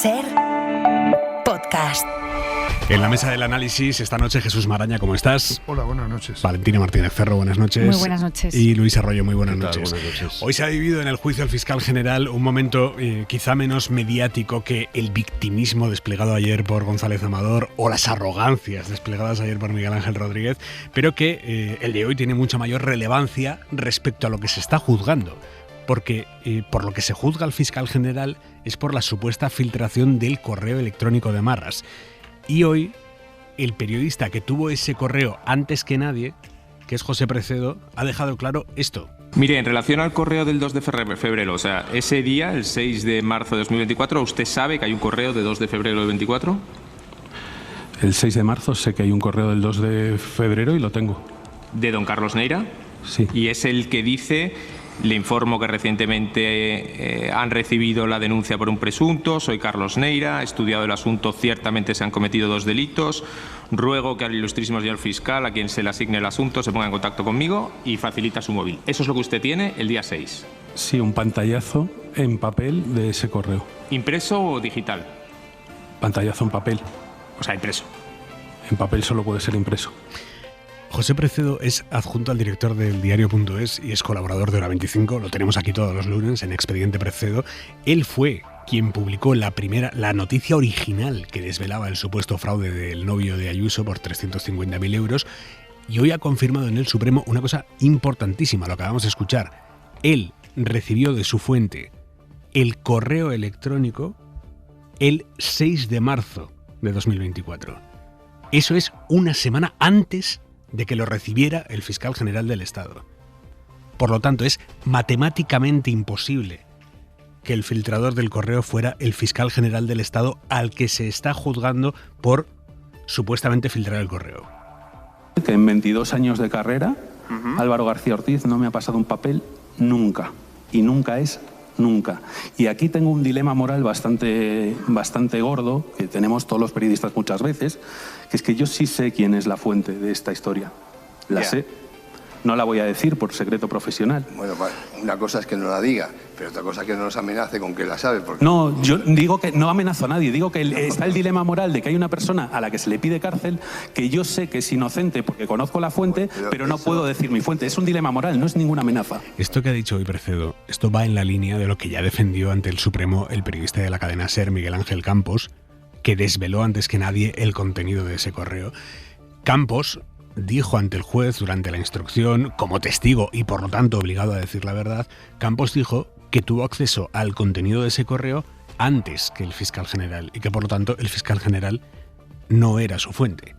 SER Podcast. En la mesa del análisis esta noche Jesús Maraña, ¿cómo estás? Hola, buenas noches. Valentina Martínez Ferro, buenas noches. Muy buenas noches. Y Luis Arroyo, muy buenas noches. Buenas noches. Hoy se ha vivido en el juicio al fiscal general un momento quizá menos mediático que el victimismo desplegado ayer por González Amador o las arrogancias desplegadas ayer por Miguel Ángel Rodríguez, pero que el de hoy tiene mucha mayor relevancia respecto a lo que se está juzgando. Porque por lo que se juzga al fiscal general es por la supuesta filtración del correo electrónico de Marras. Y hoy, el periodista que tuvo ese correo antes que nadie, que es José Precedo, ha dejado claro esto. Mire, en relación al correo del 2 de febrero, o sea, ese día, el 6 de marzo de 2024, ¿usted sabe que hay un correo de 2 de febrero del 24? El 6 de marzo sé que hay un correo del 2 de febrero y lo tengo. ¿De don Carlos Neira? Sí. Y es el que dice: le informo que recientemente han recibido la denuncia por un presunto, soy Carlos Neira, he estudiado el asunto, ciertamente se han cometido 2 delitos, ruego que al ilustrísimo señor fiscal, a quien se le asigne el asunto, se ponga en contacto conmigo y facilita su móvil. Eso es lo que usted tiene el día 6. Sí, un pantallazo en papel de ese correo. ¿Impreso o digital? Pantallazo en papel. O sea, impreso. En papel solo puede ser impreso. José Precedo es adjunto al director del diario.es y es colaborador de Hora 25. Lo tenemos aquí todos los lunes en Expediente Precedo. Él fue quien publicó la noticia original que desvelaba el supuesto fraude del novio de Ayuso por 350.000 euros. Y hoy ha confirmado en el Supremo una cosa importantísima, lo acabamos de escuchar. Él recibió de su fuente el correo electrónico el 6 de marzo de 2024. Eso es una semana antes de que lo recibiera el fiscal general del Estado. Por lo tanto, es matemáticamente imposible que el filtrador del correo fuera el fiscal general del Estado al que se está juzgando por supuestamente filtrar el correo. Que en 22 años de carrera, Álvaro García Ortiz no me ha pasado un papel nunca. Y nunca es nunca. Y aquí tengo un dilema moral bastante gordo, que tenemos todos los periodistas muchas veces, que es que yo sí sé quién es la fuente de esta historia. La sé. No la voy a decir por secreto profesional. Bueno, una cosa es que no la diga, pero otra cosa es que no nos amenace con que la sabe. Porque... No, yo digo que no amenazo a nadie. Digo que está el dilema moral de que hay una persona a la que se le pide cárcel que yo sé que es inocente porque conozco la fuente, pero no puedo decir mi fuente. Es un dilema moral, no es ninguna amenaza. Esto que ha dicho hoy Precedo, esto va en la línea de lo que ya defendió ante el Supremo el periodista de la cadena SER, Miguel Ángel Campos, que desveló antes que nadie el contenido de ese correo. Campos dijo ante el juez durante la instrucción, como testigo y por lo tanto obligado a decir la verdad, Campos dijo que tuvo acceso al contenido de ese correo antes que el fiscal general y que por lo tanto el fiscal general no era su fuente.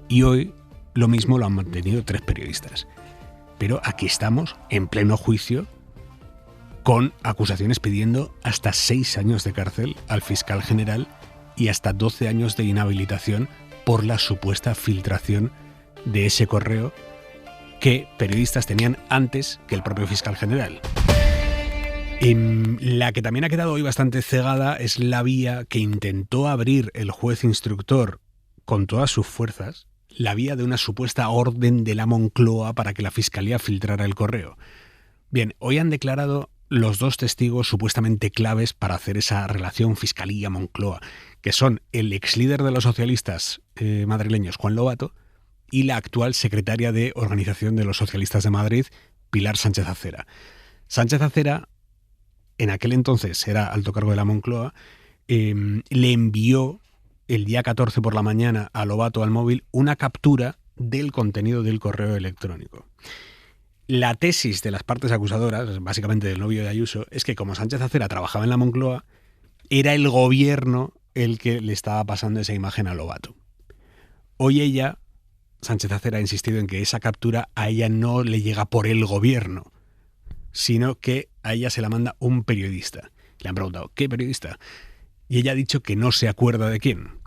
Y hoy lo mismo lo han mantenido 3 periodistas. Pero aquí estamos en pleno juicio con acusaciones pidiendo hasta 6 años de cárcel al fiscal general y hasta 12 años de inhabilitación por la supuesta filtración de ese correo que periodistas tenían antes que el propio fiscal general. La que también ha quedado hoy bastante cegada es la vía que intentó abrir el juez instructor con todas sus fuerzas, la vía de una supuesta orden de la Moncloa para que la fiscalía filtrara el correo. Bien, hoy han declarado los 2 testigos supuestamente claves para hacer esa relación fiscalía-Moncloa, que son el ex líder de los socialistas madrileños, Juan Lobato, y la actual secretaria de Organización de los Socialistas de Madrid, Pilar Sánchez Acera. Sánchez Acera, en aquel entonces era alto cargo de la Moncloa, le envió el día 14 por la mañana a Lobato al móvil una captura del contenido del correo electrónico. La tesis de las partes acusadoras, básicamente del novio de Ayuso, es que como Sánchez Acera trabajaba en la Moncloa, era el gobierno el que le estaba pasando esa imagen a Lobato. Hoy Sánchez Acera ha insistido en que esa captura a ella no le llega por el gobierno, sino que a ella se la manda un periodista. Le han preguntado, ¿qué periodista? Y ella ha dicho que no se acuerda de quién,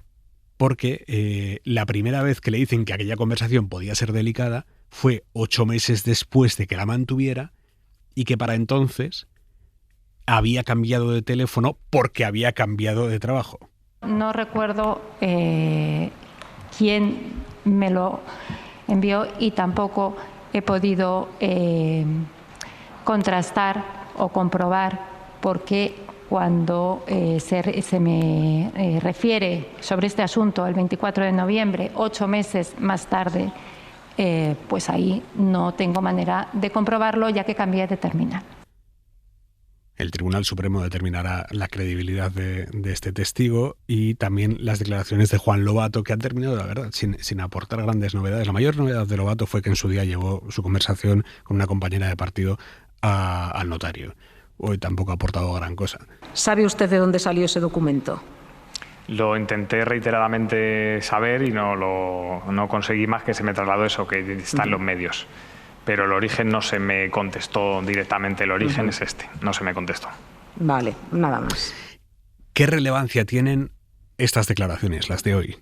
porque la primera vez que le dicen que aquella conversación podía ser delicada fue 8 meses después de que la mantuviera y que para entonces había cambiado de teléfono porque había cambiado de trabajo. No recuerdo quién me lo envió y tampoco he podido contrastar o comprobar por qué cuando se me refiere sobre este asunto el 24 de noviembre, 8 meses más tarde, pues ahí no tengo manera de comprobarlo, ya que cambié de terminal. El Tribunal Supremo determinará la credibilidad de este testigo y también las declaraciones de Juan Lobato, que han terminado, la verdad, sin aportar grandes novedades. La mayor novedad de Lobato fue que en su día llevó su conversación con una compañera de partido al notario. Hoy tampoco ha aportado gran cosa. ¿Sabe usted de dónde salió ese documento? Lo intenté reiteradamente saber y no conseguí más que se me trasladó eso, que está en los medios. Pero el origen no se me contestó directamente, el origen es este, no se me contestó. Vale, nada más. ¿Qué relevancia tienen estas declaraciones, las de hoy?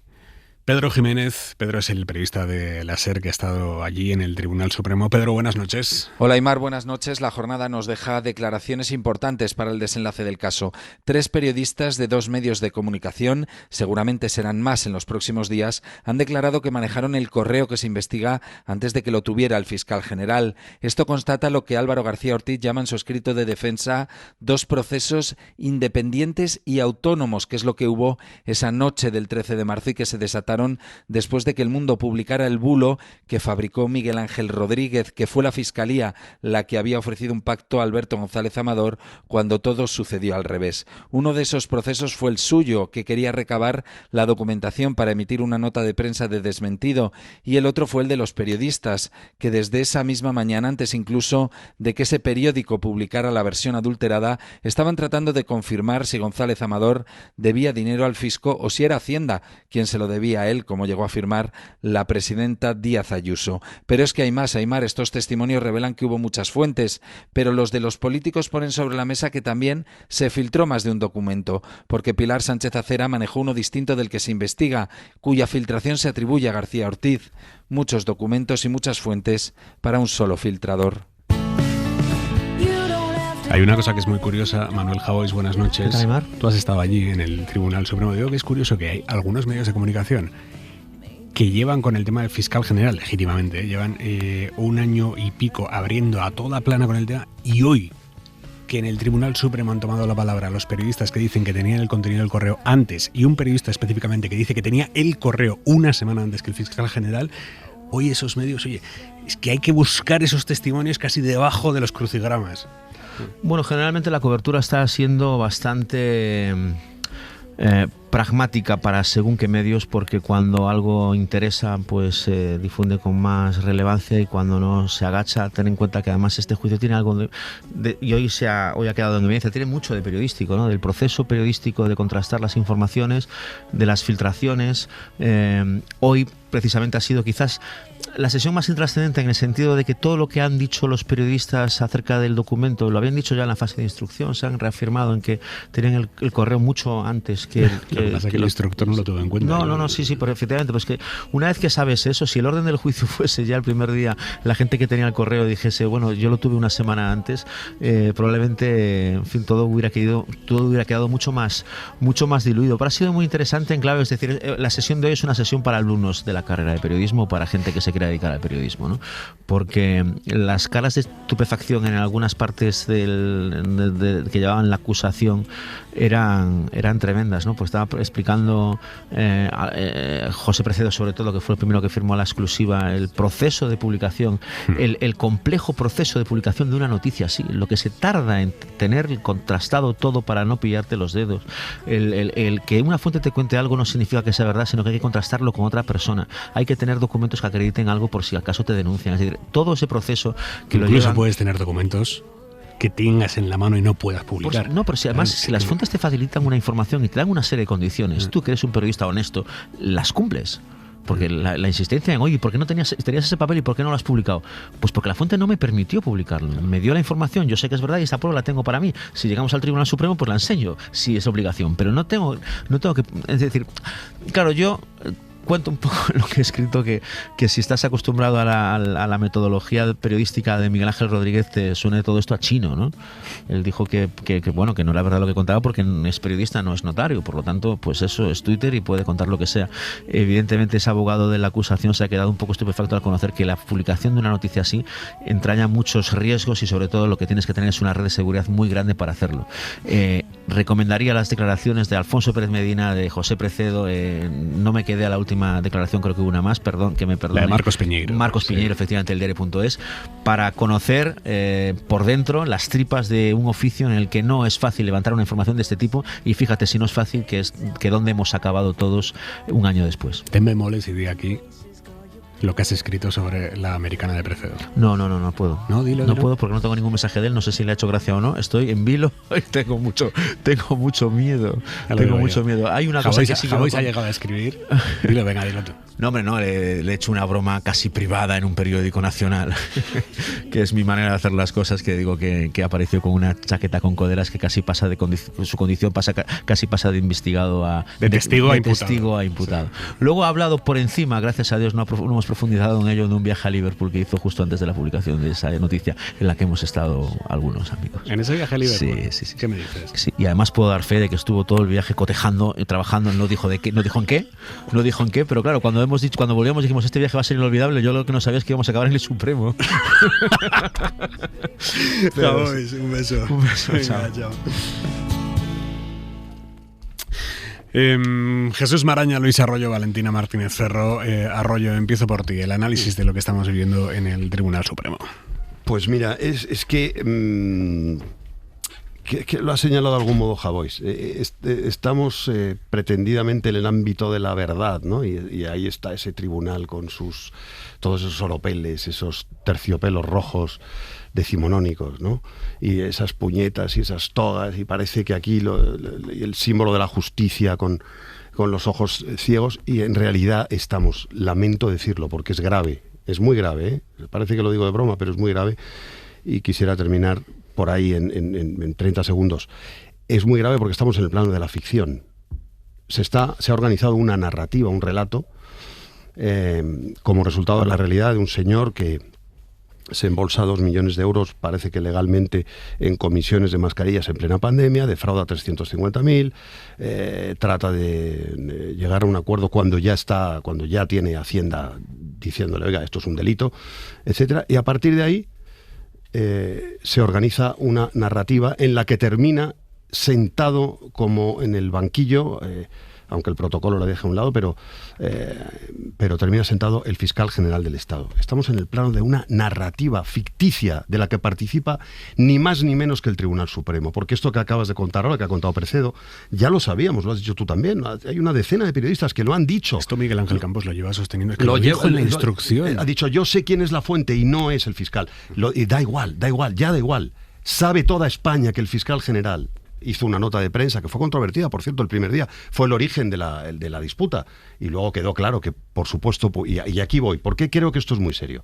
Pedro Jiménez, Pedro es el periodista de la SER que ha estado allí en el Tribunal Supremo. Pedro, buenas noches. Hola Aimar, buenas noches. La jornada nos deja declaraciones importantes para el desenlace del caso. 3 periodistas de 2 medios de comunicación, seguramente serán más en los próximos días, han declarado que manejaron el correo que se investiga antes de que lo tuviera el fiscal general. Esto constata lo que Álvaro García Ortiz llama en su escrito de defensa 2 procesos independientes y autónomos, que es lo que hubo esa noche del 13 de marzo y que se desataron después de que El Mundo publicara el bulo que fabricó Miguel Ángel Rodríguez, que fue la Fiscalía la que había ofrecido un pacto a Alberto González Amador cuando todo sucedió al revés. Uno de esos procesos fue el suyo, que quería recabar la documentación para emitir una nota de prensa de desmentido, y el otro fue el de los periodistas, que desde esa misma mañana, antes incluso de que ese periódico publicara la versión adulterada, estaban tratando de confirmar si González Amador debía dinero al fisco o si era Hacienda quien se lo debía a él, como llegó a afirmar la presidenta Díaz Ayuso. Pero es que hay más, Aimar. Estos testimonios revelan que hubo muchas fuentes, pero los de los políticos ponen sobre la mesa que también se filtró más de un documento, porque Pilar Sánchez Acera manejó uno distinto del que se investiga, cuya filtración se atribuye a García Ortiz. Muchos documentos y muchas fuentes para un solo filtrador. Hay una cosa que es muy curiosa, Manuel Javois, buenas noches. ¿Qué tal, Aimar? Tú has estado allí en el Tribunal Supremo. Digo que es curioso que hay algunos medios de comunicación que llevan con el tema del fiscal general, legítimamente, llevan 1 año y pico abriendo a toda plana con el tema, y hoy, que en el Tribunal Supremo han tomado la palabra los periodistas que dicen que tenían el contenido del correo antes, y un periodista específicamente que dice que tenía el correo una semana antes que el fiscal general, hoy esos medios, oye, es que hay que buscar esos testimonios casi debajo de los crucigramas. Bueno, generalmente la cobertura está siendo bastante pragmática para según qué medios, porque cuando algo interesa pues se difunde con más relevancia, y cuando no se agacha. Ten en cuenta que además este juicio tiene algo y hoy ha quedado en evidencia, tiene mucho de periodístico, ¿no? Del proceso periodístico de contrastar las informaciones, de las filtraciones. Hoy precisamente ha sido quizás la sesión más intrascendente, en el sentido de que todo lo que han dicho los periodistas acerca del documento lo habían dicho ya en la fase de instrucción. Se han reafirmado en que tenían el correo mucho antes que lo que pasa es que el instructor no lo tuvo en cuenta. No, sí, pero efectivamente, pues que una vez que sabes eso, si el orden del juicio fuese ya el primer día, la gente que tenía el correo dijese, bueno, yo lo tuve una semana antes, probablemente, en fin, todo hubiera quedado mucho más diluido. Pero ha sido muy interesante en clave, es decir, la sesión de hoy es una sesión para alumnos de la carrera de periodismo, para gente que se quiera dedicar al periodismo, ¿no? Porque las caras de estupefacción en algunas partes que llevaban la acusación eran tremendas, ¿no? Pues estaba explicando José Precedo, sobre todo, que fue el primero que firmó la exclusiva, el proceso de publicación, el complejo proceso de publicación de una noticia así, lo que se tarda en tener contrastado todo para no pillarte los dedos. El que una fuente te cuente algo no significa que sea verdad, sino que hay que contrastarlo con otra persona. Hay que tener documentos que acrediten algo por si acaso te denuncian. Es decir, todo ese proceso que lo llevan... Incluso puedes tener documentos que tengas en la mano y no puedas publicar. Pues no, pero si además, si las fuentes te facilitan una información y te dan una serie de condiciones, tú que eres un periodista honesto, las cumples. Porque la insistencia en, oye, ¿por qué no tenías ese papel y por qué no lo has publicado? Pues porque la fuente no me permitió publicarlo. Me dio la información, yo sé que es verdad y esta prueba la tengo para mí. Si llegamos al Tribunal Supremo, pues la enseño, si es obligación. Pero no tengo que... Es decir, claro, yo cuento un poco lo que he escrito, que si estás acostumbrado a la metodología periodística de Miguel Ángel Rodríguez, te suene todo esto a chino, ¿no? Él dijo que bueno, que no era verdad lo que contaba porque es periodista, no es notario, por lo tanto, pues eso es Twitter y puede contar lo que sea. Evidentemente, ese abogado de la acusación se ha quedado un poco estupefacto al conocer que la publicación de una noticia así entraña muchos riesgos y sobre todo lo que tienes que tener es una red de seguridad muy grande para hacerlo. Recomendaría las declaraciones de Alfonso Pérez Medina, de José Precedo, no me quedé a la última declaración, creo que hubo una más, que me perdone. La de Marcos Piñeiro. Marcos Piñeiro, efectivamente, el diario.es, para conocer por dentro las tripas de un oficio en el que no es fácil levantar una información de este tipo, y fíjate si no es fácil, que dónde hemos acabado todos un año después. Te me moles y di aquí lo que has escrito sobre la americana de Precedo. No puedo. No, dilo. Puedo porque no tengo ningún mensaje de él, no sé si le ha hecho gracia o no. Estoy en vilo y tengo mucho miedo. Mucho miedo. Hay una cosa que sí que Javois ha llegado a escribir. Dilo tú. No, hombre, no, le he hecho una broma casi privada en un periódico nacional, que es mi manera de hacer las cosas, que digo que apareció con una chaqueta con coderas que casi pasa su condición casi pasa de investigado a testigo a imputado. Sí. Luego ha hablado por encima, gracias a Dios no hemos profundizado en ello, de un viaje a Liverpool que hizo justo antes de la publicación de esa noticia, en la que hemos estado algunos amigos. ¿En ese viaje a Liverpool? Sí. ¿Qué me dices? Sí, y además puedo dar fe de que estuvo todo el viaje cotejando, trabajando, no dijo en qué, pero claro, cuando volvíamos dijimos, este viaje va a ser inolvidable, yo lo que no sabía es que íbamos a acabar en el Supremo. Javois, un beso. Venga, chao. Jesús Maraña, Luis Arroyo, Valentina Martínez Ferro. Arroyo, empiezo por ti, el análisis de lo que estamos viviendo en el Tribunal Supremo. Pues mira, es que lo ha señalado de algún modo Javois. Estamos pretendidamente en el ámbito de la verdad, ¿no? Y ahí está ese tribunal con todos esos oropeles, esos terciopelos rojos decimonónicos, ¿no? Y esas puñetas y esas togas, y parece que aquí el símbolo de la justicia con los ojos ciegos, y en realidad estamos, lamento decirlo, porque es grave, es muy grave, ¿eh? Parece que lo digo de broma, pero es muy grave, y quisiera terminar por ahí en 30 segundos. Es muy grave porque estamos en el plano de la ficción. Se ha organizado una narrativa, un relato, como resultado de la realidad de un señor que se embolsa 2 millones de euros, parece que legalmente, en comisiones de mascarillas en plena pandemia, defrauda 350.000, trata de llegar a un acuerdo cuando ya tiene Hacienda diciéndole, oiga, esto es un delito, etcétera, y a partir de ahí se organiza una narrativa en la que termina sentado como en el banquillo, aunque el protocolo lo deja a un lado, pero termina sentado el fiscal general del Estado. Estamos en el plano de una narrativa ficticia de la que participa ni más ni menos que el Tribunal Supremo, porque esto que acabas de contar ahora, que ha contado Precedo, ya lo sabíamos, lo has dicho tú también, hay una decena de periodistas que lo han dicho. Esto Miguel Ángel Campos lo lleva sosteniendo, es que lo dijo en la instrucción. Ha dicho, yo sé quién es la fuente y no es el fiscal. Y da igual, ya da igual. Sabe toda España que el fiscal general hizo una nota de prensa que fue controvertida, por cierto, el primer día. Fue el origen de la disputa. Y luego quedó claro que, por supuesto, y aquí voy. ¿Por qué creo que esto es muy serio?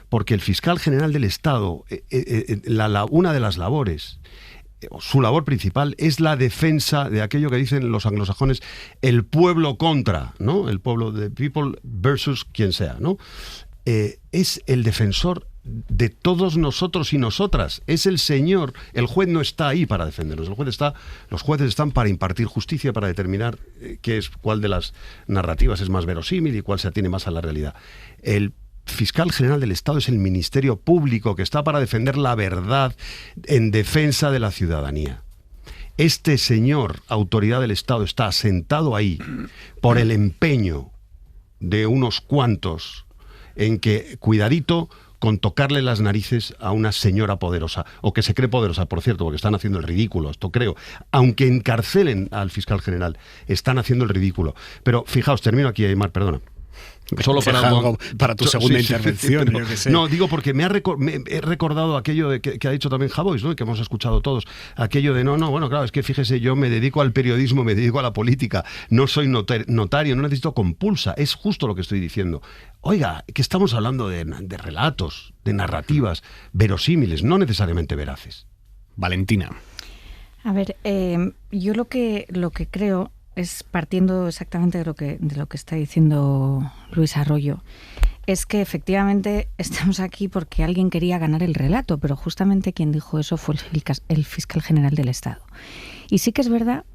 Porque el fiscal general del Estado, una de las labores, su labor principal, es la defensa de aquello que dicen los anglosajones, el pueblo contra, ¿no? El pueblo, the people versus quien sea, ¿no? Es el defensor de todos nosotros y nosotras. Es el señor. El juez no está ahí para defendernos. Los jueces están para impartir justicia, para determinar cuál de las narrativas es más verosímil y cuál se atiene más a la realidad. El fiscal general del Estado es el Ministerio Público, que está para defender la verdad en defensa de la ciudadanía. Este señor, autoridad del Estado, está sentado ahí por el empeño de unos cuantos en que, cuidadito con tocarle las narices a una señora poderosa, o que se cree poderosa, por cierto, porque están haciendo el ridículo, esto creo. Aunque encarcelen al fiscal general, están haciendo el ridículo. Pero fijaos, termino aquí, Aymar, perdona. Solo para tu segunda intervención, pero, yo que sé. No, digo porque he recordado aquello que ha dicho también Javois, ¿no? Que hemos escuchado todos, aquello de bueno, claro, es que fíjese, yo me dedico al periodismo, me dedico a la política, no soy notario, no necesito compulsa, es justo lo que estoy diciendo. Oiga, que estamos hablando de relatos, de narrativas verosímiles, no necesariamente veraces. Valentina. A ver, yo lo que creo es partiendo exactamente de lo que está diciendo Luis Arroyo. Es que efectivamente estamos aquí porque alguien quería ganar el relato, pero justamente quien dijo eso fue el fiscal general del Estado. Y sí que es verdad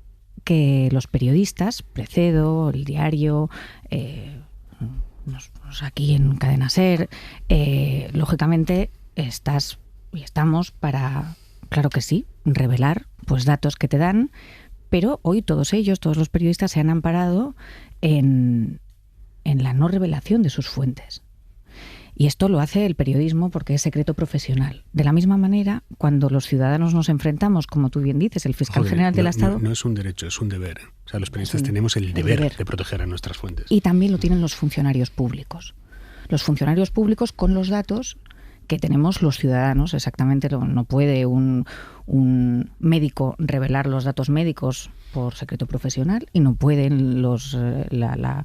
que los periodistas, Precedo, El Diario, aquí en Cadena SER, lógicamente estamos para, claro que sí, revelar pues datos que te dan, pero hoy todos los periodistas se han amparado en la no revelación de sus fuentes. Y esto lo hace el periodismo porque es secreto profesional. De la misma manera, cuando los ciudadanos nos enfrentamos, como tú bien dices, el fiscal general del Estado... No es un derecho, es un deber. O sea, los periodistas tenemos el deber de proteger a nuestras fuentes. Y también lo tienen los funcionarios públicos. Los funcionarios públicos con los datos que tenemos los ciudadanos, exactamente. No puede un médico revelar los datos médicos por secreto profesional y no pueden la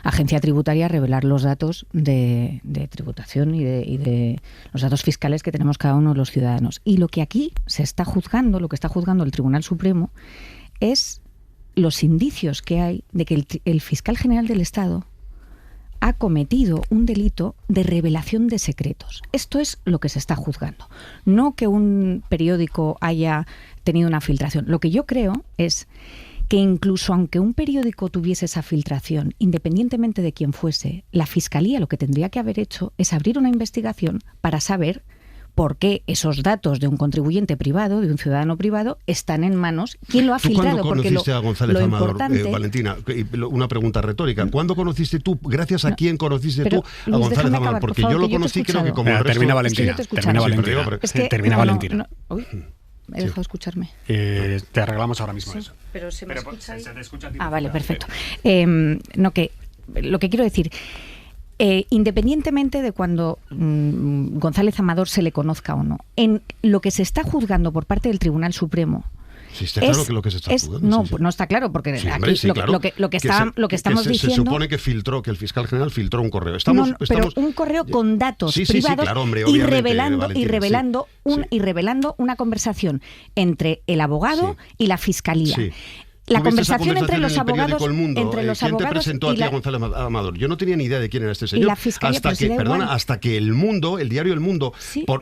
agencia tributaria revelar los datos de tributación y de los datos fiscales que tenemos cada uno de los ciudadanos. Y lo que aquí se está juzgando, lo que está juzgando el Tribunal Supremo, es los indicios que hay de que el fiscal general del Estado ha cometido un delito de revelación de secretos. Esto es lo que se está juzgando. No que un periódico haya tenido una filtración. Lo que yo creo es que incluso aunque un periódico tuviese esa filtración, independientemente de quién fuese, la Fiscalía lo que tendría que haber hecho es abrir una investigación para saber por qué esos datos de un contribuyente privado, de un ciudadano privado, están en manos. ¿Quién lo ha filtrado? ¿Cuándo conociste a González Amador, Valentina? Una pregunta retórica. ¿Cuándo conociste tú, gracias a quién conociste tú a González Amador? Porque yo lo conocí, creo que como el resto... Termina Valentina. Termina Valentina. He dejado de escucharme. Te arreglamos ahora mismo eso. Pero se me escucha ahí. Se te escucha. Vale, perfecto. Lo que quiero decir... independientemente de cuando González Amador se le conozca o no, en lo que se está juzgando por parte del Tribunal Supremo. Sí, está claro que lo que se está juzgando. No está claro, porque sí, hombre, aquí lo que estamos diciendo... Se supone que el fiscal general filtró un correo. Pero un correo con datos privados claro, hombre, y revelando una conversación entre el abogado y la Fiscalía. Sí. La conversación entre los abogados... ¿Quién te presentó a ti a González Amador? Yo no tenía ni idea de quién era este señor. Hasta que El Mundo, el diario El Mundo...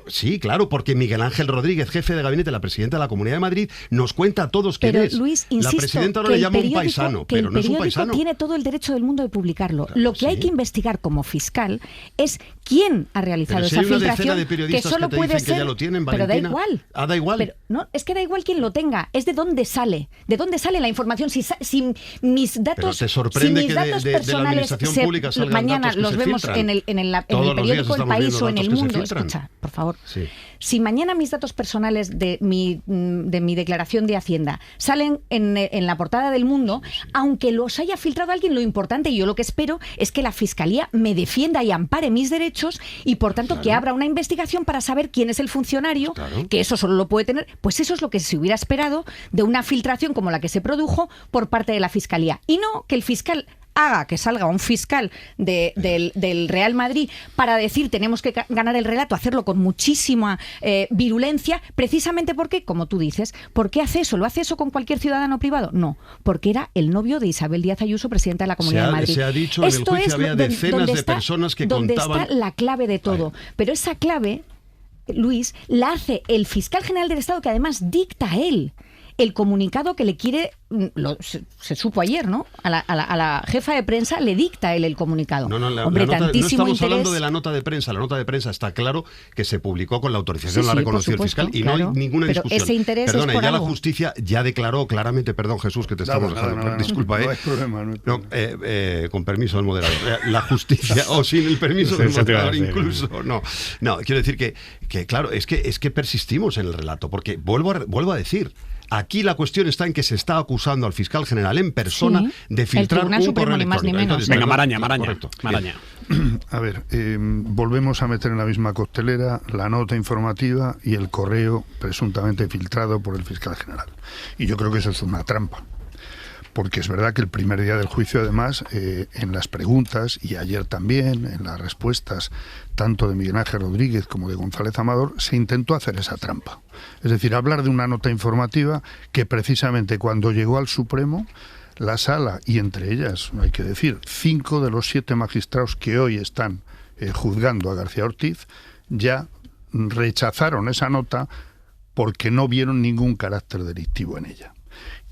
Sí, claro, porque Miguel Ángel Rodríguez, jefe de gabinete de la presidenta de la Comunidad de Madrid, nos cuenta a todos quién es. Luis, insisto, la presidenta ahora le llama un paisano, pero no es un paisano. El periódico tiene todo el derecho del mundo de publicarlo. Claro, lo que hay que investigar como fiscal es quién ha realizado esa filtración, que solo puede ser... Que ya lo tienen, pero da igual. Da igual. Pero, no, es que da igual quién lo tenga, es de dónde sale. ¿De dónde sale la información? Si mis datos, pero te sorprende si mis datos que de la administración pública salgan mañana datos que los vemos filtran. en el periódico El País o en El Mundo. Escucha, por favor. Sí. Si mañana mis datos personales de mi declaración de Hacienda salen en la portada del Mundo, aunque los haya filtrado alguien, lo importante, y yo lo que espero, es que la Fiscalía me defienda y ampare mis derechos y, por tanto, que abra una investigación para saber quién es el funcionario, que eso solo lo puede tener. Pues eso es lo que se hubiera esperado de una filtración como la que se produjo por parte de la Fiscalía. Y no que el fiscal haga que salga un fiscal del Real Madrid para decir tenemos que ganar el relato, hacerlo con muchísima virulencia, precisamente porque, como tú dices, ¿por qué hace eso? ¿Lo hace eso con cualquier ciudadano privado? No, porque era el novio de Isabel Díaz Ayuso, presidenta de la Comunidad de Madrid. Se ha dicho en el juicio había decenas de personas que contaban... Donde está la clave de todo. Pero esa clave, Luis, la hace el fiscal general del Estado, que además dicta él el comunicado que le quiere, se supo ayer, ¿no? A la jefa de prensa le dicta él el comunicado. No estamos hablando de la nota de prensa. La nota de prensa está claro que se publicó con la autorización, la reconoció el fiscal y no hay ninguna discusión. Ese interés Perdona, es por ya algo. La justicia ya declaró claramente, perdón Jesús, que te estamos dejando. Disculpa, no hay problema. Con permiso del moderador. La justicia, o sin el permiso del moderador incluso. No, quiero decir que claro, es que persistimos en el relato, porque vuelvo a decir, aquí la cuestión está en que se está acusando al fiscal general en persona de filtrar un correo electrónico. Entonces, venga, Maraña. A ver, volvemos a meter en la misma costelera la nota informativa y el correo presuntamente filtrado por el fiscal general. Y yo creo que eso es una trampa. Porque es verdad que el primer día del juicio, además, en las preguntas, y ayer también, en las respuestas, tanto de Miguel Ángel Rodríguez como de González Amador, se intentó hacer esa trampa. Es decir, hablar de una nota informativa que precisamente cuando llegó al Supremo La sala, y entre ellas, hay que decir, 5 de los 7 magistrados que hoy están juzgando a García Ortiz, ya rechazaron esa nota porque no vieron ningún carácter delictivo en ella.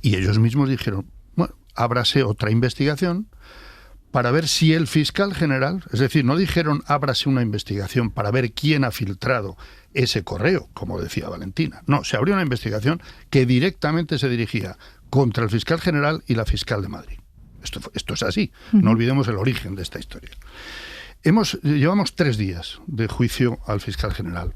Y ellos mismos dijeron, bueno, ábrase otra investigación para ver si el fiscal general, es decir, no dijeron ábrase una investigación para ver quién ha filtrado ese correo, como decía Valentina. No, se abrió una investigación que directamente se dirigía contra el fiscal general y la fiscal de Madrid. Esto es así, no olvidemos el origen de esta historia. Llevamos 3 días de juicio al fiscal general.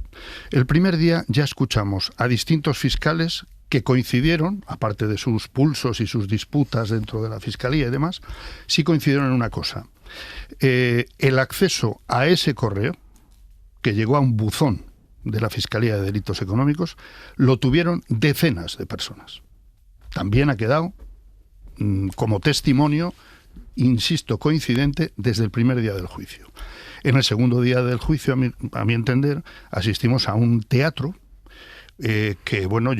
El primer día ya escuchamos a distintos fiscales que coincidieron, aparte de sus pulsos y sus disputas dentro de la Fiscalía y demás, sí coincidieron en una cosa. El acceso a ese correo, que llegó a un buzón de la Fiscalía de Delitos Económicos, lo tuvieron decenas de personas. También ha quedado como testimonio, insisto, coincidente desde el primer día del juicio. En el segundo día del juicio, a mi entender, asistimos a un teatro que, bueno,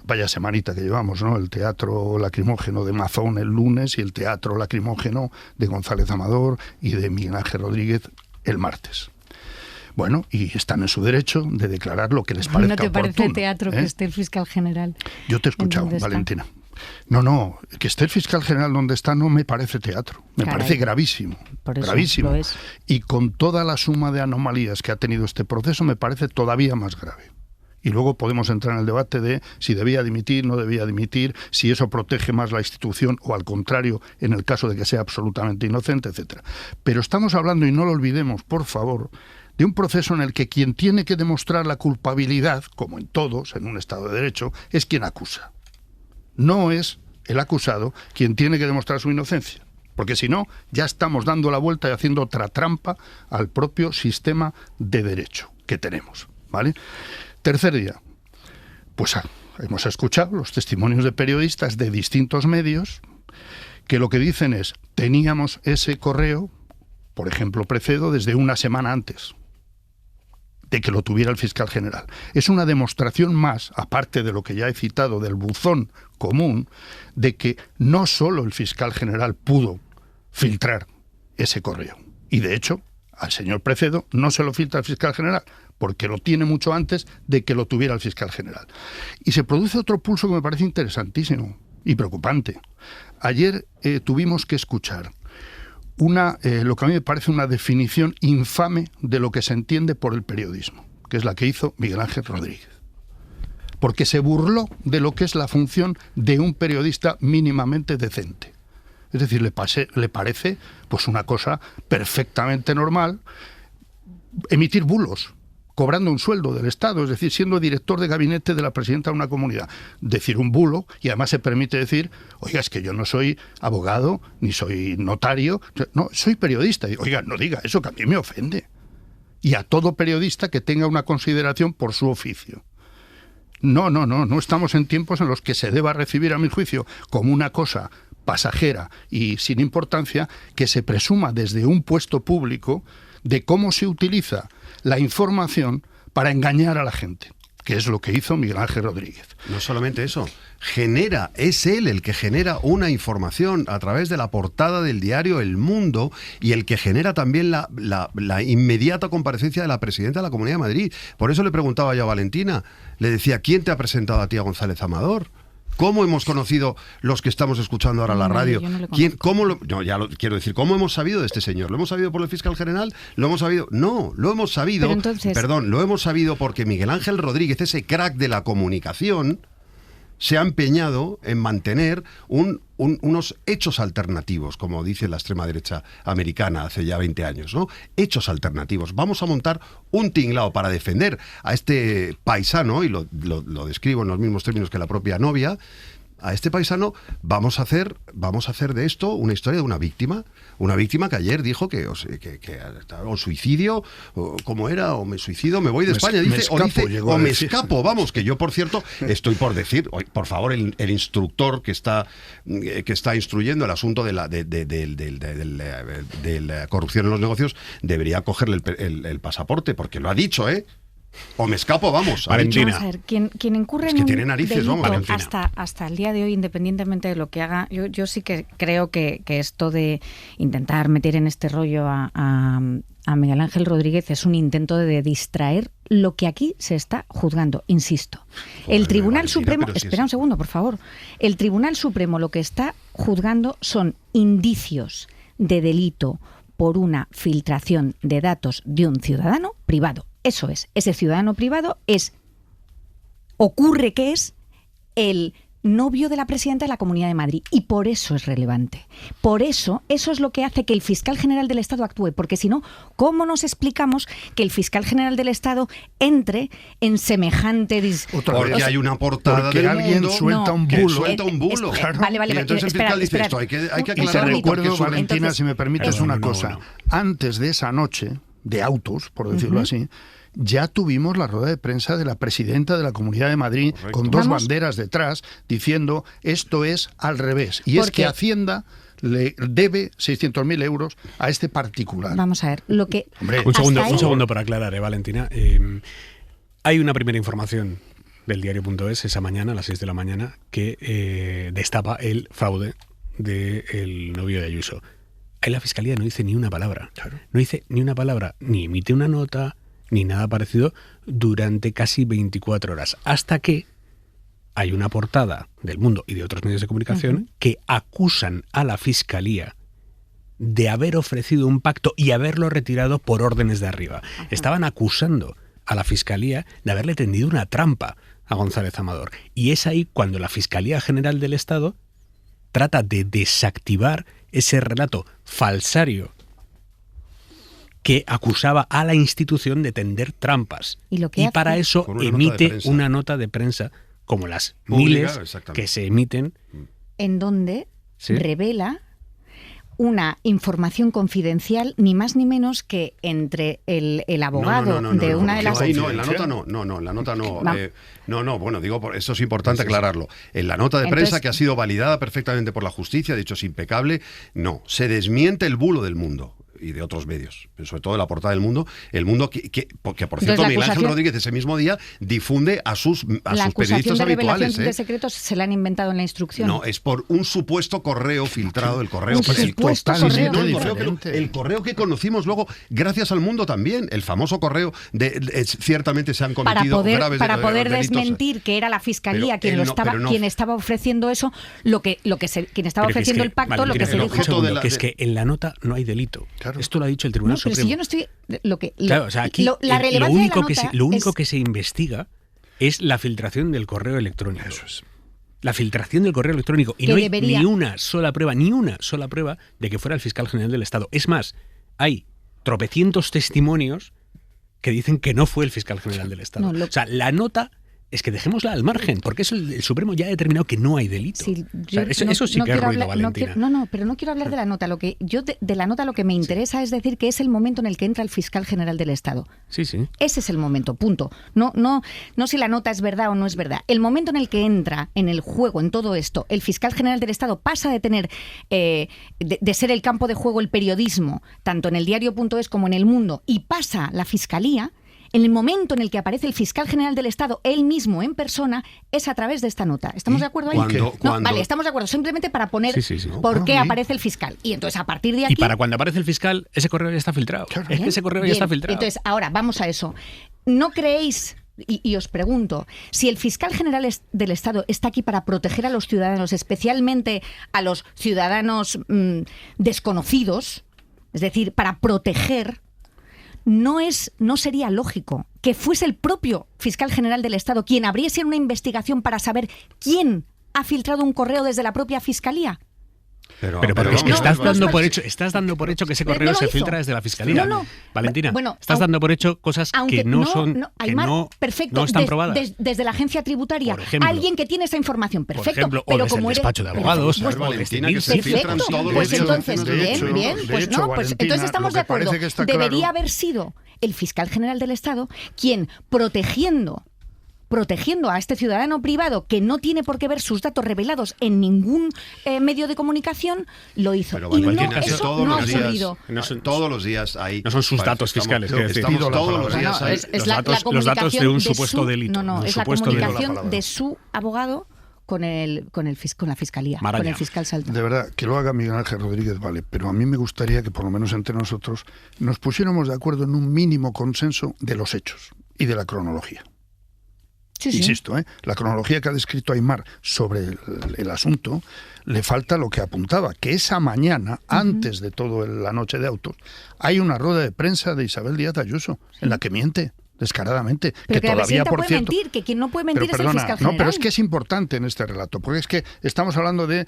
vaya semanita que llevamos, ¿no? El teatro lacrimógeno de Mazón el lunes y el teatro lacrimógeno de González Amador y de Miguel Ángel Rodríguez el martes. Bueno, y están en su derecho de declarar lo que les parezca oportuno. ¿No te parece teatro que esté el fiscal general? Yo te he escuchado, Valentina. No, que esté el fiscal general donde está no me parece teatro, me parece gravísimo, gravísimo. Lo es. Y con toda la suma de anomalías que ha tenido este proceso me parece todavía más grave. Y luego podemos entrar en el debate de si debía dimitir, no debía dimitir, si eso protege más la institución o al contrario, en el caso de que sea absolutamente inocente, etcétera. Pero estamos hablando, y no lo olvidemos, por favor, de un proceso en el que quien tiene que demostrar la culpabilidad, como en todos, en un Estado de Derecho, es quien acusa. No es el acusado quien tiene que demostrar su inocencia. Porque si no, ya estamos dando la vuelta y haciendo otra trampa al propio sistema de derecho que tenemos, ¿vale? Tercer día, pues hemos escuchado los testimonios de periodistas de distintos medios que lo que dicen es, teníamos ese correo, por ejemplo Precedo, desde una semana antes de que lo tuviera el fiscal general. Es una demostración más, aparte de lo que ya he citado del buzón común, de que no solo el fiscal general pudo filtrar ese correo. Y de hecho, al señor Precedo no se lo filtra el fiscal general, porque lo tiene mucho antes de que lo tuviera el fiscal general. Y se produce otro pulso que me parece interesantísimo y preocupante. Ayer tuvimos que escuchar lo que a mí me parece una definición infame de lo que se entiende por el periodismo, que es la que hizo Miguel Ángel Rodríguez. Porque se burló de lo que es la función de un periodista mínimamente decente. Es decir, le parece pues una cosa perfectamente normal emitir bulos, cobrando un sueldo del Estado, es decir, siendo director de gabinete de la presidenta de una comunidad. Decir un bulo, y además se permite decir, oiga, es que yo no soy abogado, ni soy notario, no, soy periodista. Y, oiga, no diga eso, que a mí me ofende. Y a todo periodista que tenga una consideración por su oficio. No estamos en tiempos en los que se deba recibir, a mi juicio, como una cosa pasajera y sin importancia, que se presuma desde un puesto público de cómo se utiliza la información para engañar a la gente, que es lo que hizo Miguel Ángel Rodríguez. No solamente eso, es él el que genera una información a través de la portada del diario El Mundo y el que genera también la inmediata comparecencia de la presidenta de la Comunidad de Madrid. Por eso le preguntaba yo a Valentina, le decía, ¿quién te ha presentado a ti a González Amador? ¿Cómo hemos conocido los que estamos escuchando ahora la radio? Quiero decir, ¿cómo hemos sabido de este señor? ¿Lo hemos sabido por el fiscal general? ¿Lo hemos sabido? No, lo hemos sabido. Lo hemos sabido porque Miguel Ángel Rodríguez, ese crack de la comunicación, se ha empeñado en mantener unos hechos alternativos, como dice la extrema derecha americana hace ya 20 años, ¿no? Hechos alternativos. Vamos a montar un tinglao para defender a este paisano, y lo describo en los mismos términos que la propia novia. A este paisano vamos a hacer de esto una historia de una víctima que ayer dijo que o suicidio, o como era, o me suicido, me voy de España, me escapo, vamos, que yo, por cierto, estoy por decir, por favor, el instructor que está instruyendo el asunto de la corrupción en los negocios debería cogerle el pasaporte, porque lo ha dicho, O me escapo, vamos. Valentina. Vamos a ver, quien incurre Es que en tiene un narices, delito vamos, Valentina. hasta el día de hoy, independientemente de lo que haga, yo sí que creo que esto de intentar meter en este rollo a Miguel Ángel Rodríguez es un intento de distraer lo que aquí se está juzgando. Insisto, el Tribunal Valentina, Supremo, pero si espera un segundo, por favor, el Tribunal Supremo lo que está juzgando son indicios de delito por una filtración de datos de un ciudadano privado. Eso es, ese ciudadano privado ocurre que es el novio de la presidenta de la Comunidad de Madrid, y por eso es relevante. Por eso es lo que hace que el fiscal general del Estado actúe, porque si no, ¿cómo nos explicamos que el fiscal general del Estado entre en semejante... Porque hay una portada porque del alguien Mundo suelta un bulo. que suelta un bulo. Claro. Vale, Y entonces el fiscal dice esto, hay que Y te aclararlo. recuerdo, Valentina, Entonces, si me permites una cosa. no. Antes de esa noche de autos, por decirlo así, ya tuvimos la rueda de prensa de la presidenta de la Comunidad de Madrid, con dos banderas detrás, diciendo esto es al revés. Y es que Hacienda le debe 600.000 euros a este particular. Vamos a ver, lo que... Hombre, Un segundo para aclarar, Valentina. Hay una primera información del diario.es esa mañana, a las 6 de la mañana, que destapa el fraude del novio de Ayuso. Ahí la Fiscalía no dice ni una palabra. Claro. No dice ni una palabra, ni emite una nota, ni nada parecido durante casi 24 horas. Hasta que hay una portada del Mundo y de otros medios de comunicación que acusan a la Fiscalía de haber ofrecido un pacto y haberlo retirado por órdenes de arriba. Estaban acusando a la Fiscalía de haberle tendido una trampa a González Amador. Y es ahí cuando la Fiscalía General del Estado trata de desactivar ese relato falsario que acusaba a la institución de tender trampas. Y para eso emite una nota de prensa, como las miles que se emiten. En donde revela una información confidencial, ni más ni menos que entre el abogado de una de las... en la nota no. Bueno, digo, eso es importante aclararlo. En la nota de prensa, que ha sido validada perfectamente por la justicia, de hecho es impecable, no, se desmiente el bulo del Mundo y de otros medios, sobre todo de la portada del Mundo, el Mundo que por cierto Miguel Ángel Rodríguez ese mismo día difunde a sus periodistas de habituales. Revelación de secretos se la han inventado en la instrucción. No, es por un supuesto correo filtrado, el correo. El correo que conocimos luego gracias al Mundo también, el famoso correo ciertamente se han cometido graves para poder delitos. Desmentir que era la Fiscalía quien estaba ofreciendo eso, quien estaba ofreciendo el pacto, lo que se dijo. Que es que en la nota no hay delito. Claro. Esto lo ha dicho el Tribunal Supremo. Pero si yo no estoy... Claro, o sea, aquí la relevancia lo único que se investiga es la filtración del correo electrónico. Eso es. La filtración del correo electrónico. Y no hay ni una sola prueba de que fuera el fiscal general del Estado. Es más, hay tropecientos testimonios que dicen que no fue el fiscal general del Estado. O sea, la nota... Es que dejémosla al margen, porque eso el Supremo ya ha determinado que no hay delito. Sí, eso sí que es ruido, Valentina. Pero no quiero hablar de la nota. De la nota lo que me interesa es decir que es el momento en el que entra el fiscal general del Estado. Sí. Ese es el momento, punto. No si la nota es verdad o no es verdad. El momento en el que entra en el juego, en todo esto, el fiscal general del Estado pasa de tener, de ser el campo de juego el periodismo, tanto en el diario.es como en el Mundo, y pasa la Fiscalía. En el momento en el que aparece el fiscal general del Estado, él mismo en persona, es a través de esta nota. ¿Estamos de acuerdo ahí? Vale, estamos de acuerdo. Simplemente para poner por qué aparece el fiscal. Y entonces, a partir de aquí... Y para cuando aparece el fiscal, ese correo ya está filtrado. Claro. Es que ese correo ya está filtrado. Entonces, ahora, vamos a eso. ¿No creéis... Y os pregunto, si el fiscal general del Estado está aquí para proteger a los ciudadanos, especialmente a los ciudadanos desconocidos, es decir, para proteger... No sería lógico que fuese el propio fiscal general del Estado quien abriese una investigación para saber quién ha filtrado un correo desde la propia Fiscalía. Pero es que estás dando por hecho que ese correo se filtra desde la Fiscalía. Valentina, estás dando por hecho cosas que no están probadas. Desde la agencia tributaria, ejemplo, alguien que tiene esa información, perfecto. Por ejemplo, pero desde el despacho de abogados. Valentina, que se filtran todos pues los entonces, entonces estamos de acuerdo. Debería haber sido el fiscal general del Estado quien, protegiendo protegiendo a este ciudadano privado que no tiene por qué ver sus datos revelados en ningún medio de comunicación, lo hizo. Pero bueno, y no, casi eso todos no ha los días, ocurrido. todos los días hay... No son sus datos fiscales. Estamos todos los días ahí. Es los datos de un supuesto delito. No, es la comunicación de su abogado con la fiscalía, Maraña. con el fiscal Salto. De verdad, que lo haga Miguel Ángel Rodríguez, vale, pero a mí me gustaría que por lo menos entre nosotros nos pusiéramos de acuerdo en un mínimo consenso de los hechos y de la cronología. Sí. Insisto, la cronología que ha descrito Aimar sobre el asunto, le falta lo que apuntaba, que esa mañana, antes de todo la noche de autos, hay una rueda de prensa de Isabel Díaz Ayuso, en la que miente descaradamente, pero que la todavía, presidenta por puede cierto, mentir, que quien no puede mentir pero es perdona, el fiscal general. no, pero es que es importante en este relato, porque es que estamos hablando de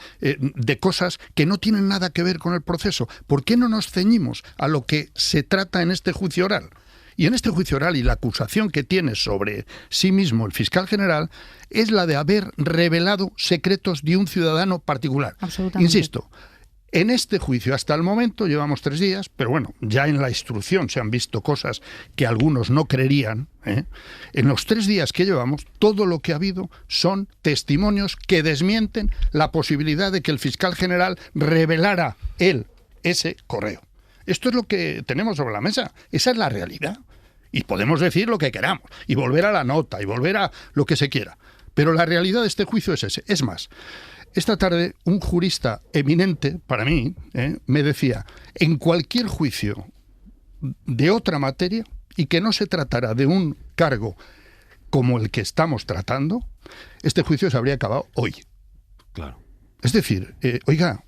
cosas que no tienen nada que ver con el proceso. ¿Por qué no nos ceñimos a lo que se trata en este juicio oral? Y en este juicio oral y la acusación que tiene sobre sí mismo el fiscal general es la de haber revelado secretos de un ciudadano particular. Absolutamente. Insisto, en este juicio hasta el momento llevamos 3 días, pero bueno, ya en la instrucción se han visto cosas que algunos no creerían. En los 3 días que llevamos, todo lo que ha habido son testimonios que desmienten la posibilidad de que el fiscal general revelara él ese correo. Esto es lo que tenemos sobre la mesa. Esa es la realidad. Y podemos decir lo que queramos, y volver a la nota, y volver a lo que se quiera. Pero la realidad de este juicio es ese. Es más, esta tarde un jurista eminente, para mí, me decía, en cualquier juicio de otra materia, y que no se tratara de un cargo como el que estamos tratando, este juicio se habría acabado hoy. Claro. Es decir, oiga,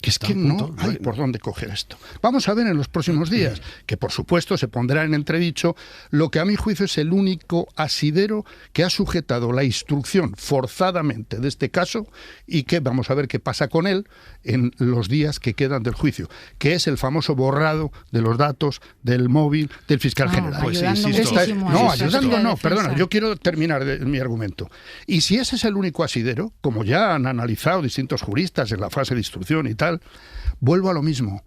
que es que no hay por dónde coger esto. Vamos a ver en los próximos días, que por supuesto se pondrá en entredicho lo que a mi juicio es el único asidero que ha sujetado la instrucción forzadamente de este caso y que vamos a ver qué pasa con él en los días que quedan del juicio, que es el famoso borrado de los datos del móvil del fiscal general. Pues insisto, ayudando no, perdona, yo quiero terminar mi argumento. Y si ese es el único asidero, como ya han analizado distintos juristas en la fase de instrucción y tal, vuelvo a lo mismo.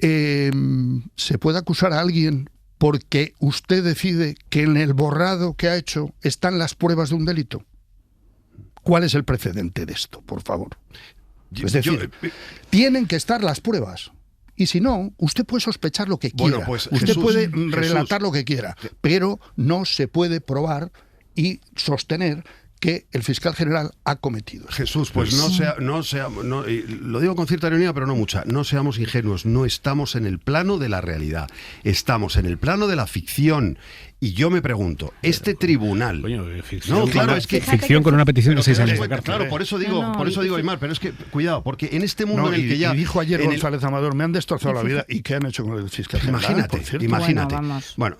¿Se puede acusar a alguien porque usted decide que en el borrado que ha hecho están las pruebas de un delito? ¿Cuál es el precedente de esto, por favor? Es decir, tienen que estar las pruebas. Y si no, usted puede sospechar lo que quiera. Bueno, pues, usted Jesús, puede relatar lo que quiera, pero no se puede probar y sostener que el fiscal general ha cometido. Jesús, pues lo digo con cierta ironía, pero no mucha, no seamos ingenuos, no estamos en el plano de la realidad, estamos en el plano de la ficción. Y yo me pregunto, este tribunal... Ficción, no, claro, es que... Ficción con una petición de 6 años de cárcel. Claro, por eso digo, Aimar, pero es que, cuidado, porque en este mundo en el que ya... Y dijo ayer González Amador, me han destrozado la vida, ¿y qué han hecho con el fiscal general? Imagínate. Bueno,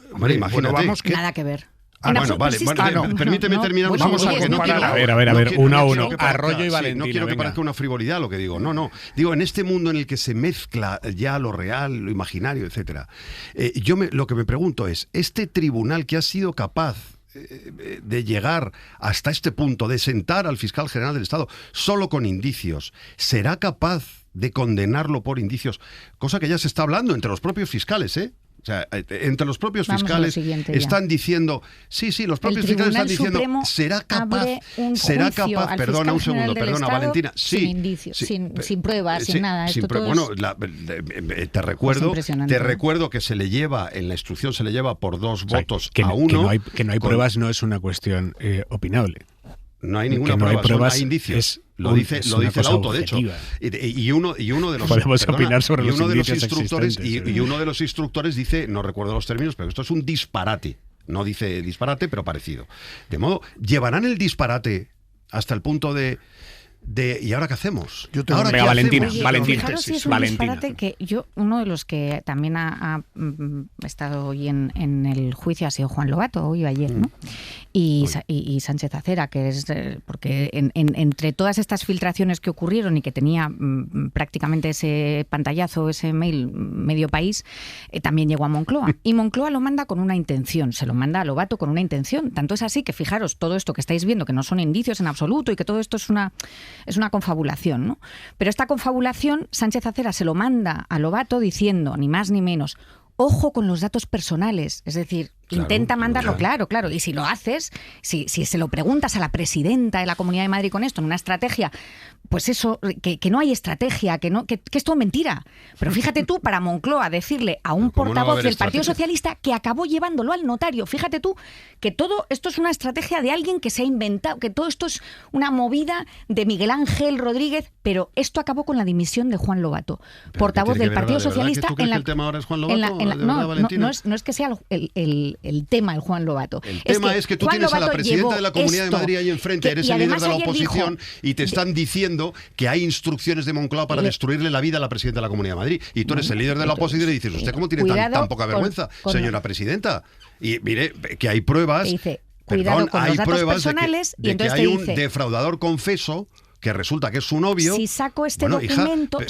vamos. Nada que ver. Bueno, vale, permíteme terminar un segundo. A ver, uno a uno. Arroyo y Valentina. No quiero que parezca una frivolidad lo que digo. No. Digo, en este mundo en el que se mezcla ya lo real, lo imaginario, etcétera. Lo que me pregunto es, este tribunal que ha sido capaz de llegar hasta este punto, de sentar al fiscal general del Estado solo con indicios, ¿será capaz de condenarlo por indicios? Cosa que ya se está hablando entre los propios fiscales, O sea, entre los propios fiscales están diciendo, los propios fiscales están diciendo, será capaz, perdona un segundo, Valentina, sin indicios, sin pruebas, sin nada. Bueno, te recuerdo que se le lleva, en la instrucción se le lleva por 2 votos a 1. Que no hay pruebas no es una cuestión opinable. No hay ninguna prueba, hay indicios. Lo dice el auto, de hecho. Y uno de los instructores dice, no recuerdo los términos, pero esto es un disparate. No dice disparate, pero parecido. De modo, llevarán el disparate hasta el punto de ¿y ahora qué hacemos? Valentina. Fijaros si es un disparate que uno de los que también ha estado hoy en el juicio ha sido Juan Lobato, hoy o ayer, ¿no? Y Sánchez Acera, que es porque entre todas estas filtraciones que ocurrieron y que tenía prácticamente ese pantallazo, ese mail medio país, también llegó a Moncloa. Y Moncloa lo manda con una intención, se lo manda a Lobato con una intención. Tanto es así que fijaros, todo esto que estáis viendo, que no son indicios en absoluto y que todo esto es una confabulación, ¿no? Pero esta confabulación, Sánchez Acera se lo manda a Lobato diciendo, ni más ni menos, ojo con los datos personales. Es decir, Intenta mandarlo, claro. Y si lo haces, si se lo preguntas a la presidenta de la Comunidad de Madrid con esto, en una estrategia, pues eso, que no hay estrategia, que es todo mentira. Pero fíjate tú, para Moncloa decirle a un portavoz del Partido Socialista que acabó llevándolo al notario, fíjate tú, que todo esto es una estrategia de alguien que se ha inventado, que todo esto es una movida de Miguel Ángel Rodríguez, pero esto acabó con la dimisión de Juan Lobato, portavoz del Partido Socialista. ¿El tema ahora es Juan Lobato? No es que sea el tema el Juan Lobato. El tema es que tú tienes a la presidenta de la Comunidad de Madrid ahí enfrente, eres el líder de la oposición y te están diciendo que hay instrucciones de Moncloa para destruirle la vida a la presidenta de la Comunidad de Madrid. Y tú eres el líder de la oposición y dices, ¿usted cómo tiene tan poca vergüenza, señora presidenta? Y mire, que hay pruebas... hay pruebas de que hay un defraudador confeso que resulta que es su novio. Si saco este documento,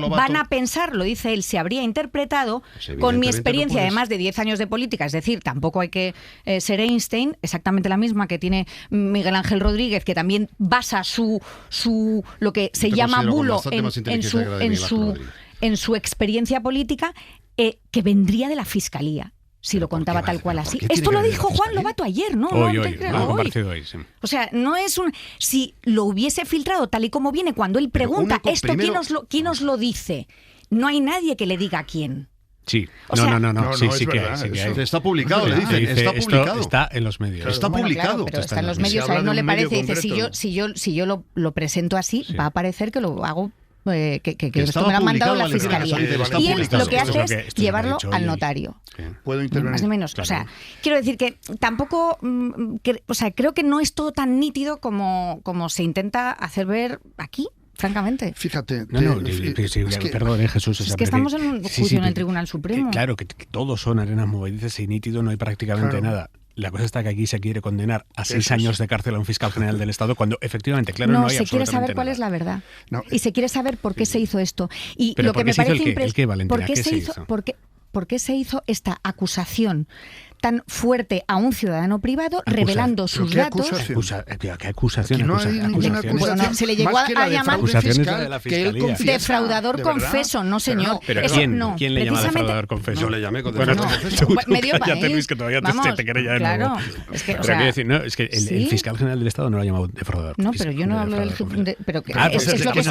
van a pensar, lo dice él, se habría interpretado con mi experiencia de más de 10 años de política, es decir, tampoco hay que ser Einstein, exactamente la misma que tiene Miguel Ángel Rodríguez, que también basa lo que se llama bulo en su experiencia política, que vendría de la Fiscalía. Si lo contaba tal cual así. Esto lo dijo Juan Lobato ayer, ¿no? Hoy. Sí. O sea, no es un... Si lo hubiese filtrado tal y como viene, cuando él pregunta, ¿quién os lo dice? No hay nadie que le diga a quién. Sí. No. Sí que hay. Está publicado, le dicen. Está publicado. Está en los medios. Está publicado. Claro, pero está en los medios. A él no le parece. Dice, si yo lo presento así, va a parecer que lo hago... que esto me lo ha mandado la Fiscalía. Y él lo que hace es llevarlo al notario. ¿Puedo intervenir? Más o menos. Claro. O sea, quiero decir que tampoco... creo que no es todo tan nítido como se intenta hacer ver aquí. Francamente. Fíjate. Perdón, Jesús. Es que estamos en un juicio en el Tribunal Supremo. Claro, que todos son arenas movedizas y nítido, no hay prácticamente nada. La cosa está que aquí se quiere condenar a 6 años de cárcel a un fiscal general del Estado cuando efectivamente, no hay se quiere saber cuál es la verdad. Y se quiere saber por qué se hizo esto. Y lo que me parece impresionante, ¿por qué se hizo esta acusación tan fuerte a un ciudadano privado revelando sus datos? ¿Qué acusación? No hay ninguna acusación. Se le llegó a llamar defraudador confeso, no señor. ¿Pero quién le llama defraudador confeso? Yo le llamé con defraudador confeso. Cállate, Luis, que todavía te quería ya. Claro. Pero quiero decir, es que el fiscal general del Estado no lo ha llamado defraudador. No, pero yo no hablo del... Pero es lo que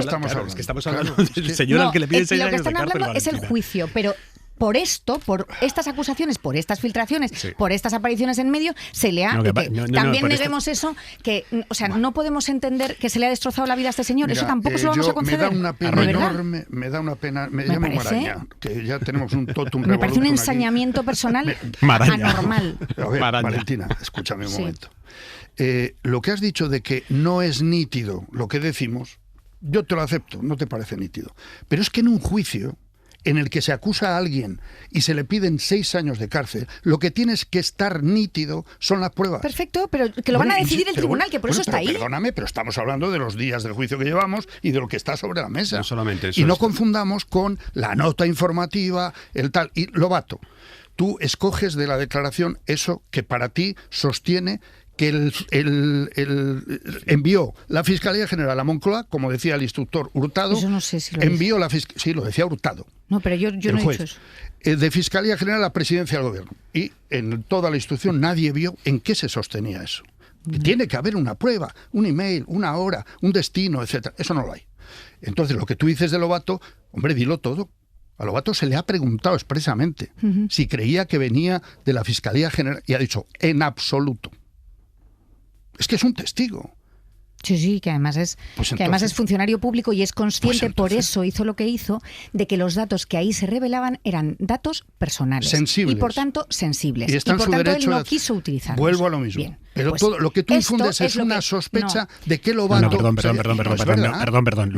estamos hablando del señor al que le piden 6 años de cárcel. Lo que están hablando es el juicio, pero... Por estas acusaciones, por estas filtraciones, por estas apariciones en medio, se le ha... también neguemos eso, que, o sea, no podemos entender que se le ha destrozado la vida a este señor. Mira, eso tampoco se lo vamos a conceder. Me da una pena enorme, me llamo Maraña, que ya tenemos un totum revolutum. Me parece un ensañamiento personal anormal. A ver, Valentina, escúchame un momento. Lo que has dicho de que no es nítido lo que decimos, yo te lo acepto, no te parece nítido. Pero es que en un juicio en el que se acusa a alguien y se le piden 6 años de cárcel, lo que tienes que estar nítido son las pruebas. Perfecto, pero que lo van a decidir el tribunal, que por eso está ahí. Perdóname, pero estamos hablando de los días del juicio que llevamos y de lo que está sobre la mesa. No solamente eso. Y no confundamos con la nota informativa, el tal. Y Lobato, tú escoges de la declaración eso que para ti sostiene que envió la Fiscalía General a Moncloa, como decía el instructor Hurtado. Eso no sé si lo envió sí, lo decía Hurtado. No, pero yo no he dicho eso. De Fiscalía General a la Presidencia del Gobierno. Y en toda la instrucción nadie vio en qué se sostenía eso. Que tiene que haber una prueba, un email, una hora, un destino, etcétera. Eso no lo hay. Entonces, lo que tú dices de Lobato, hombre, dilo todo. A Lobato se le ha preguntado expresamente si creía que venía de la Fiscalía General y ha dicho, en absoluto. Es que es un testigo. Sí, que además es funcionario público y es consciente, por eso hizo lo que hizo, de que los datos que ahí se revelaban eran datos personales. Sensibles. Y por tanto, sensibles. Y por tanto, él no quiso utilizarlos. Vuelvo a lo mismo. Bien, pero pues todo lo que tú infundes es una sospecha de que Lobato... Perdón.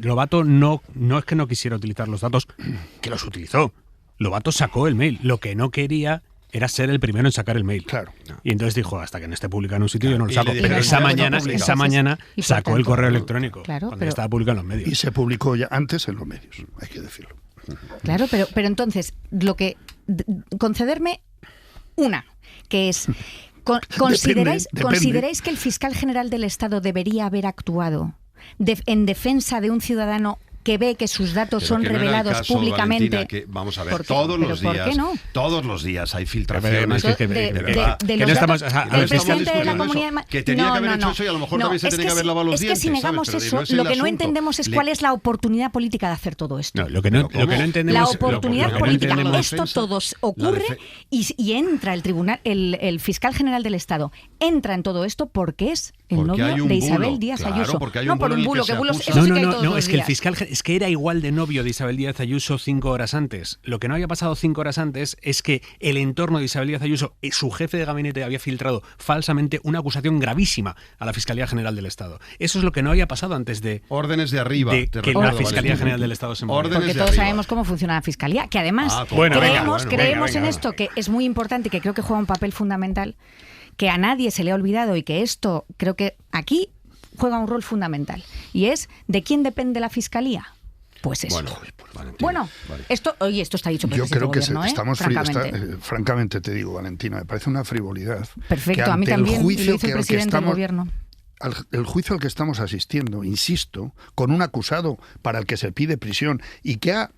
Lobato no es que no quisiera utilizar los datos, que los utilizó. Lobato sacó el mail. Lo que no quería era ser el primero en sacar el mail. Claro. Y entonces dijo, hasta que no esté publicado en un sitio yo no lo saco. Pero esa mañana sacó el correo electrónico cuando estaba publicado en los medios. Y se publicó ya antes en los medios, hay que decirlo. Claro, pero entonces, lo que concederme una, que es ¿consideráis que el fiscal general del Estado debería haber actuado en defensa de un ciudadano que ve que sus datos son revelados públicamente. Valentina, que, vamos a ver, todos los días hay filtraciones. Que tenía que haber hecho eso y a lo mejor también se tenía que haber lavado los dientes. Es que si negamos eso, lo que no entendemos es cuál es la oportunidad política de hacer todo esto. Lo que no entendemos, la oportunidad política. Esto todo ocurre y entra el tribunal, el fiscal general del Estado entra en todo esto porque es el novio de Isabel Díaz Ayuso. No por un bulo, que bulos eso sí que hay todos los días. Es que el fiscal es que era igual de novio de Isabel Díaz Ayuso 5 horas antes. Lo que no había pasado 5 horas antes es que el entorno de Isabel Díaz Ayuso, su jefe de gabinete, había filtrado falsamente una acusación gravísima a la Fiscalía General del Estado. Eso es lo que no había pasado antes de órdenes de arriba, que la Fiscalía General del Estado se moviera. Porque todos sabemos cómo funciona la Fiscalía, que además creemos en esto, que es muy importante y que creo que juega un papel fundamental, que a nadie se le ha olvidado y que esto creo que aquí juega un rol fundamental. Y es ¿de quién depende la Fiscalía? Pues eso. Esto está dicho por el Yo creo que gobierno, estamos francamente te digo, Valentina, me parece una frivolidad. Perfecto, a mí también, y lo hizo el presidente del gobierno. El juicio al que estamos asistiendo, insisto, con un acusado para el que se pide prisión y que ha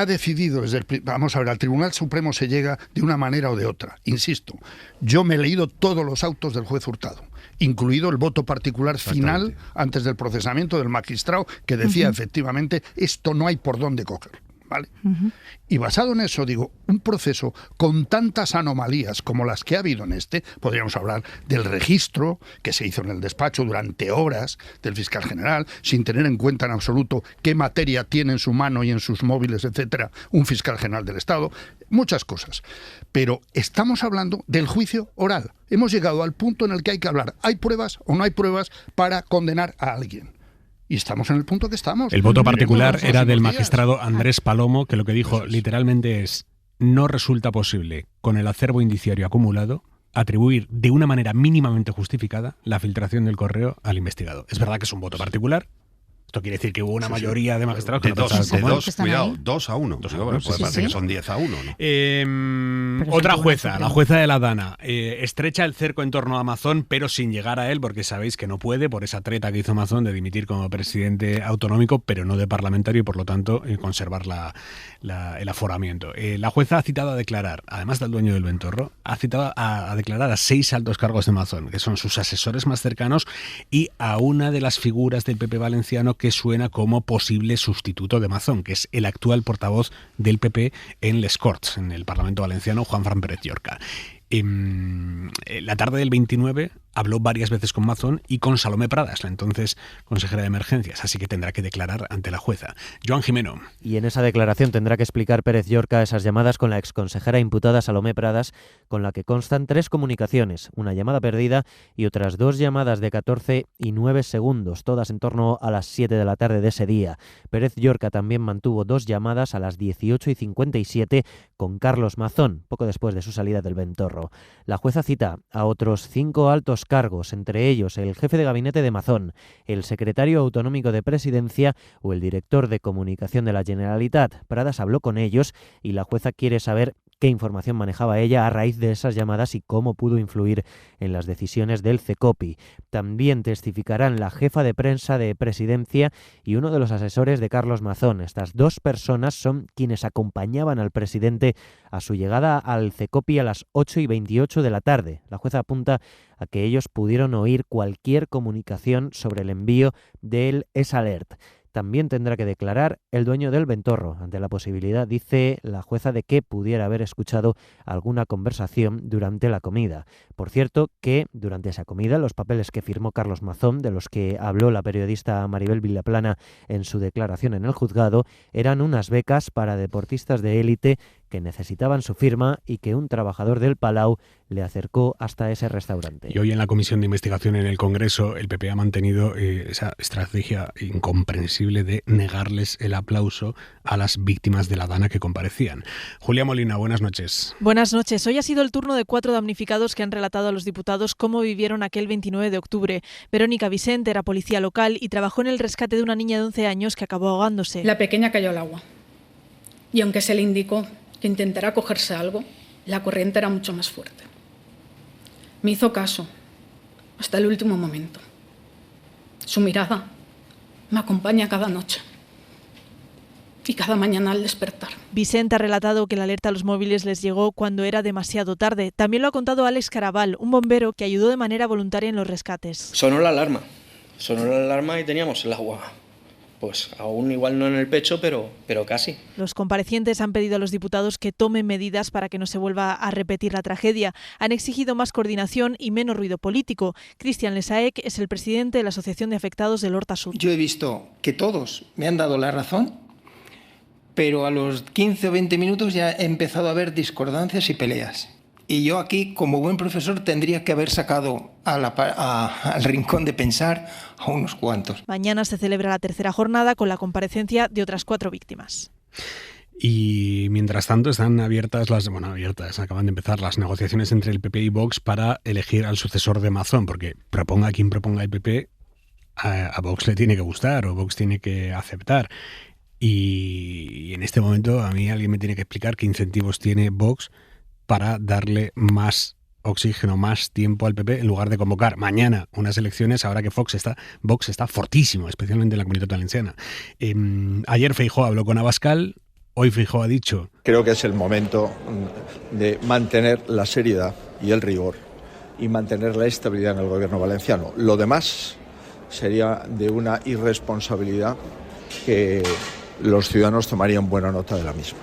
decidido vamos a ver, al Tribunal Supremo se llega de una manera o de otra. Insisto, yo me he leído todos los autos del juez Hurtado, incluido el voto particular final antes del procesamiento del magistrado que decía efectivamente esto no hay por dónde coger. ¿Vale? Y basado en eso, digo, un proceso con tantas anomalías como las que ha habido en podríamos hablar del registro que se hizo en el despacho durante horas del fiscal general, sin tener en cuenta en absoluto qué materia tiene en su mano y en sus móviles, etcétera, un fiscal general del Estado, muchas cosas. Pero estamos hablando del juicio oral. Hemos llegado al punto en el que hay que hablar, ¿hay pruebas o no hay pruebas para condenar a alguien? Y estamos en el punto que estamos. El voto particular era del magistrado Andrés Palomo, que lo que dijo literalmente es: no resulta posible, con el acervo indiciario acumulado, atribuir de una manera mínimamente justificada la filtración del correo al investigado. Es verdad que es un voto particular. Esto quiere decir que hubo una mayoría de magistrados que cuidado, 2-1. Parece que son 10-1. ¿no? Otra jueza, la jueza de la Dana, estrecha el cerco en torno a Mazón, pero sin llegar a él, porque sabéis que no puede, por esa treta que hizo Mazón de dimitir como presidente autonómico, pero no de parlamentario, y por lo tanto conservar el aforamiento. La jueza ha citado a declarar, además del dueño del Ventorro, ha citado a declarar a 6 altos cargos de Mazón, que son sus asesores más cercanos, y a una de las figuras del PP valenciano que suena como posible sustituto de Mazón, que es el actual portavoz del PP en Les Corts, en el Parlamento valenciano, Juanfran Pérez Llorca. La tarde del 29 habló varias veces con Mazón y con Salomé Pradas, la entonces consejera de emergencias, así que tendrá que declarar ante la jueza. Joan Jimeno. Y en esa declaración tendrá que explicar Pérez Llorca esas llamadas con la exconsejera imputada Salomé Pradas, con la que constan 3 comunicaciones, una llamada perdida y otras 2 llamadas de 14 y 9 segundos, todas en torno a las 7 de la tarde de ese día. Pérez Llorca también mantuvo 2 llamadas a las 18 y 57 con Carlos Mazón, poco después de su salida del Ventorro. La jueza cita a otros 5 altos cargos, entre ellos el jefe de gabinete de Mazón, el secretario autonómico de Presidencia o el director de comunicación de la Generalitat. Pradas habló con ellos y la jueza quiere saber qué información manejaba ella a raíz de esas llamadas y cómo pudo influir en las decisiones del CECOPI. También testificarán la jefa de prensa de Presidencia y uno de los asesores de Carlos Mazón. Estas 2 personas son quienes acompañaban al presidente a su llegada al CECOPI a las 8 y 28 de la tarde. La jueza apunta a que ellos pudieron oír cualquier comunicación sobre el envío del S-Alert. También tendrá que declarar el dueño del Ventorro, ante la posibilidad, dice la jueza, de que pudiera haber escuchado alguna conversación durante la comida. Por cierto, que durante esa comida los papeles que firmó Carlos Mazón, de los que habló la periodista Maribel Vilaplana en su declaración en el juzgado, eran unas becas para deportistas de élite que necesitaban su firma y que un trabajador del Palau le acercó hasta ese restaurante. Y hoy en la Comisión de Investigación en el Congreso, el PP ha mantenido esa estrategia incomprensible de negarles el aplauso a las víctimas de la Dana que comparecían. Julia Molina, buenas noches. Buenas noches. Hoy ha sido el turno de 4 damnificados que han relatado a los diputados cómo vivieron aquel 29 de octubre. Verónica Vicente era policía local y trabajó en el rescate de una niña de 11 años que acabó ahogándose. La pequeña cayó al agua y aunque se le indicó que intentara cogerse algo, la corriente era mucho más fuerte. Me hizo caso hasta el último momento. Su mirada me acompaña cada noche y cada mañana al despertar. Vicente ha relatado que la alerta a los móviles les llegó cuando era demasiado tarde. También lo ha contado Alex Caraval, un bombero que ayudó de manera voluntaria en los rescates. Sonó la alarma y teníamos el agua. Pues aún igual no en el pecho, pero casi. Los comparecientes han pedido a los diputados que tomen medidas para que no se vuelva a repetir la tragedia. Han exigido más coordinación y menos ruido político. Cristian Lesaec es el presidente de la Asociación de Afectados del Horta Sur. Yo he visto que todos me han dado la razón, pero a los 15 o 20 minutos ya he empezado a haber discordancias y peleas. Y yo aquí, como buen profesor, tendría que haber sacado al rincón de pensar a unos cuantos. Mañana se celebra la tercera jornada con la comparecencia de otras 4 víctimas. Y mientras tanto están abiertas, acaban de empezar las negociaciones entre el PP y Vox para elegir al sucesor de Mazón, porque proponga quien proponga el PP, a Vox le tiene que gustar o Vox tiene que aceptar. Y en este momento a mí alguien me tiene que explicar qué incentivos tiene Vox para darle más oxígeno, más tiempo al PP, en lugar de convocar mañana unas elecciones, ahora que Vox está fortísimo, especialmente en la Comunidad Valenciana. Ayer Feijóo habló con Abascal, hoy Feijóo ha dicho... Creo que es el momento de mantener la seriedad y el rigor y mantener la estabilidad en el gobierno valenciano. Lo demás sería de una irresponsabilidad que los ciudadanos tomarían buena nota de la misma.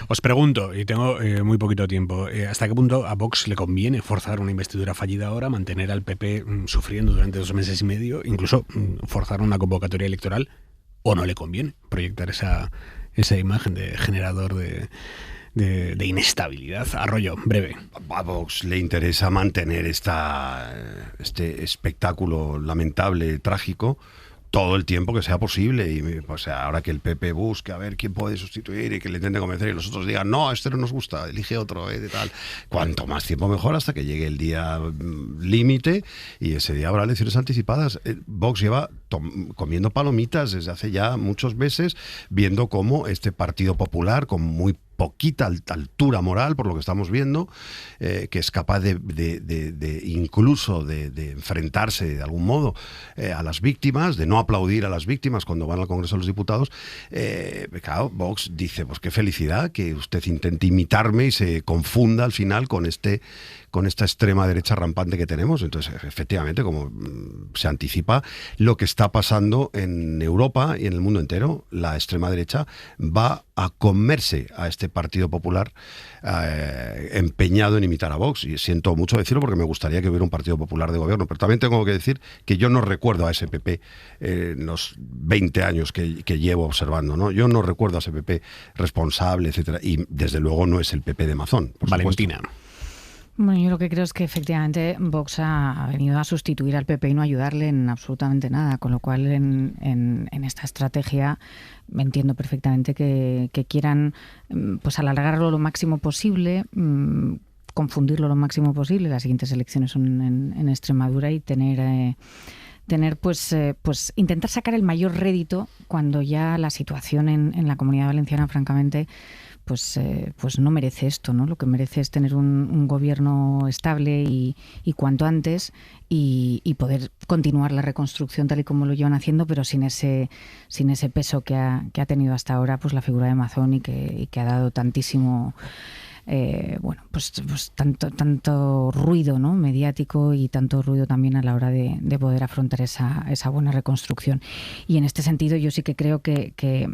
Os pregunto, y tengo muy poquito tiempo, ¿hasta qué punto a Vox le conviene forzar una investidura fallida ahora, mantener al PP sufriendo durante 2 meses y medio, incluso forzar una convocatoria electoral, o no le conviene proyectar esa imagen de generador de inestabilidad? Arroyo, breve. A Vox le interesa mantener este espectáculo lamentable, trágico, todo el tiempo que sea posible. Y ahora que el PP busque a ver quién puede sustituir y que le intente convencer y los otros digan no, este no nos gusta, elige otro, de tal. Cuanto más tiempo mejor, hasta que llegue el día límite, y ese día habrá elecciones anticipadas. Vox lleva comiendo palomitas desde hace ya muchos meses, viendo cómo este Partido Popular, con muy poquita altura moral, por lo que estamos viendo, que es capaz de incluso de enfrentarse de algún modo a las víctimas, de no aplaudir a las víctimas cuando van al Congreso de los Diputados. Claro, Vox dice, pues qué felicidad que usted intente imitarme y se confunda al final con esta extrema derecha rampante que tenemos. Entonces, efectivamente, como se anticipa lo que está pasando en Europa y en el mundo entero, la extrema derecha va a comerse a este Partido Popular empeñado en imitar a Vox. Y siento mucho decirlo porque me gustaría que hubiera un Partido Popular de gobierno, pero también tengo que decir que yo no recuerdo a ese PP en los 20 años que llevo observando, ¿no? Yo no recuerdo a ese PP responsable, etcétera, y desde luego no es el PP de Mazón, por Valentina. supuesto. Bueno, yo lo que creo es que efectivamente Vox ha venido a sustituir al PP y no ayudarle en absolutamente nada, con lo cual en esta estrategia entiendo perfectamente que quieran pues alargarlo lo máximo posible, confundirlo lo máximo posible. Las siguientes elecciones son en Extremadura y tener pues intentar sacar el mayor rédito cuando ya la situación en la Comunidad Valenciana, francamente, pues no merece esto, ¿no? Lo que merece es tener un gobierno estable y cuanto antes y poder continuar la reconstrucción tal y como lo llevan haciendo, pero sin ese peso que ha tenido hasta ahora pues la figura de Mazón y que ha dado tantísimo tanto ruido, ¿no?, mediático, y tanto ruido también a la hora de poder afrontar esa buena reconstrucción. Y en este sentido yo sí que creo que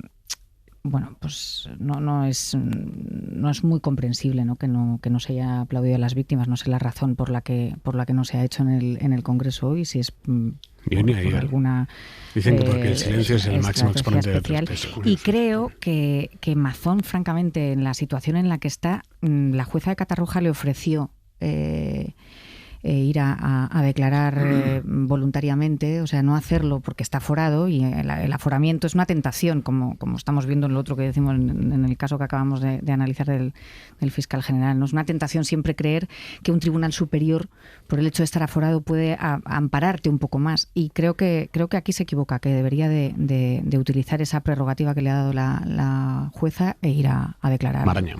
bueno, pues no es muy comprensible, ¿no?, que no se haya aplaudido a las víctimas. No sé la razón por la que no se ha hecho en el Congreso hoy, si es por alguna dicen que porque el silencio es el máximo exponente especial. Y creo que Mazón, francamente, en la situación en la que está, la jueza de Catarroja le ofreció ir a declarar voluntariamente, o sea, no hacerlo porque está aforado, y el aforamiento es una tentación, como estamos viendo en lo otro que decimos en el caso que acabamos de analizar del fiscal general, ¿no? Es una tentación siempre creer que un tribunal superior, por el hecho de estar aforado, puede ampararte un poco más, y creo que aquí se equivoca, que debería de utilizar esa prerrogativa que le ha dado la jueza e ir a declarar. Maraña.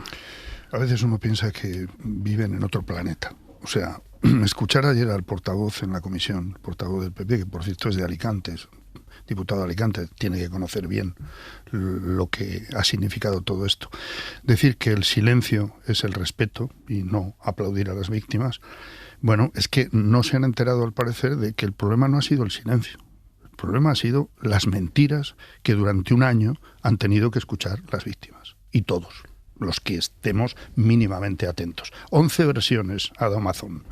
A veces uno piensa que viven en otro planeta. O sea, escuchar ayer al portavoz en la comisión, portavoz del PP, que por cierto es de Alicante, diputado de Alicante, tiene que conocer bien lo que ha significado todo esto. Decir que el silencio es el respeto y no aplaudir a las víctimas, bueno, es que no se han enterado al parecer de que el problema no ha sido el silencio. El problema ha sido las mentiras que durante un año han tenido que escuchar las víctimas. Y todos los que estemos mínimamente atentos. 11 versiones ha dado Amazon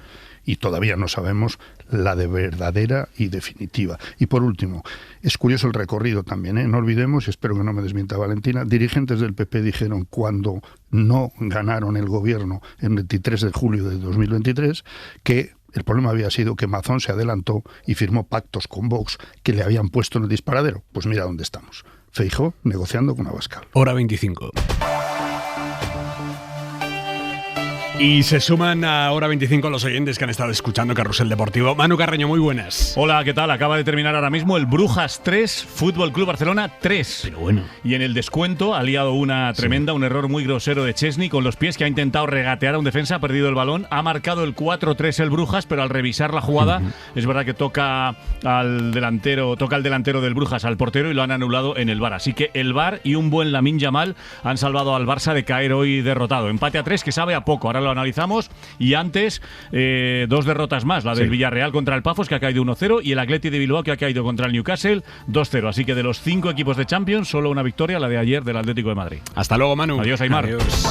y todavía no sabemos la de verdadera y definitiva. Y por último, es curioso el recorrido también, ¿eh? No olvidemos, y espero que no me desmienta Valentina, dirigentes del PP dijeron cuando no ganaron el gobierno el 23 de julio de 2023 que el problema había sido que Mazón se adelantó y firmó pactos con Vox que le habían puesto en el disparadero. Pues mira dónde estamos. Feijóo negociando con Abascal. Hora 25. Y se suman a Hora 25 los oyentes que han estado escuchando Carrusel Deportivo. Manu Carreño, muy buenas. Hola, ¿qué tal? Acaba de terminar ahora mismo el Brujas 3, Fútbol Club Barcelona 3. Pero bueno. Y en el descuento ha liado una tremenda, un error muy grosero de Chesney con los pies, que ha intentado regatear a un defensa, ha perdido el balón, ha marcado el 4-3 el Brujas, pero al revisar la jugada, es verdad que toca al delantero del Brujas, al portero, y lo han anulado en el VAR. Así que el VAR y un buen Lamine Yamal han salvado al Barça de caer hoy derrotado. Empate a 3 que sabe a poco. Ahora lo analizamos, y antes 2 derrotas más, la del Villarreal contra el Pafos, que ha caído 1-0, y el Athletic de Bilbao, que ha caído contra el Newcastle 2-0, así que de los 5 equipos de Champions solo una victoria, la de ayer del Atlético de Madrid. Hasta luego, Manu. Adiós, Aimar. Adiós.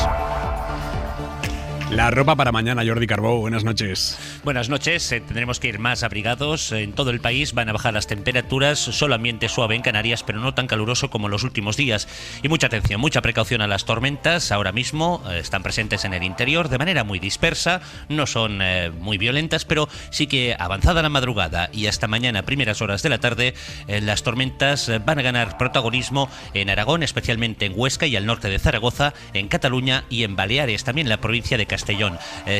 La ropa para mañana, Jordi Carbó, buenas noches. Buenas noches, tendremos que ir más abrigados. En todo el país van a bajar las temperaturas, solo ambiente suave en Canarias, pero no tan caluroso como los últimos días. Y mucha atención, mucha precaución a las tormentas. Ahora mismo están presentes en el interior de manera muy dispersa, no son muy violentas, pero sí que avanzada la madrugada y hasta mañana, primeras horas de la tarde, las tormentas van a ganar protagonismo en Aragón, especialmente en Huesca y al norte de Zaragoza, en Cataluña y en Baleares, también en la provincia de Castellón.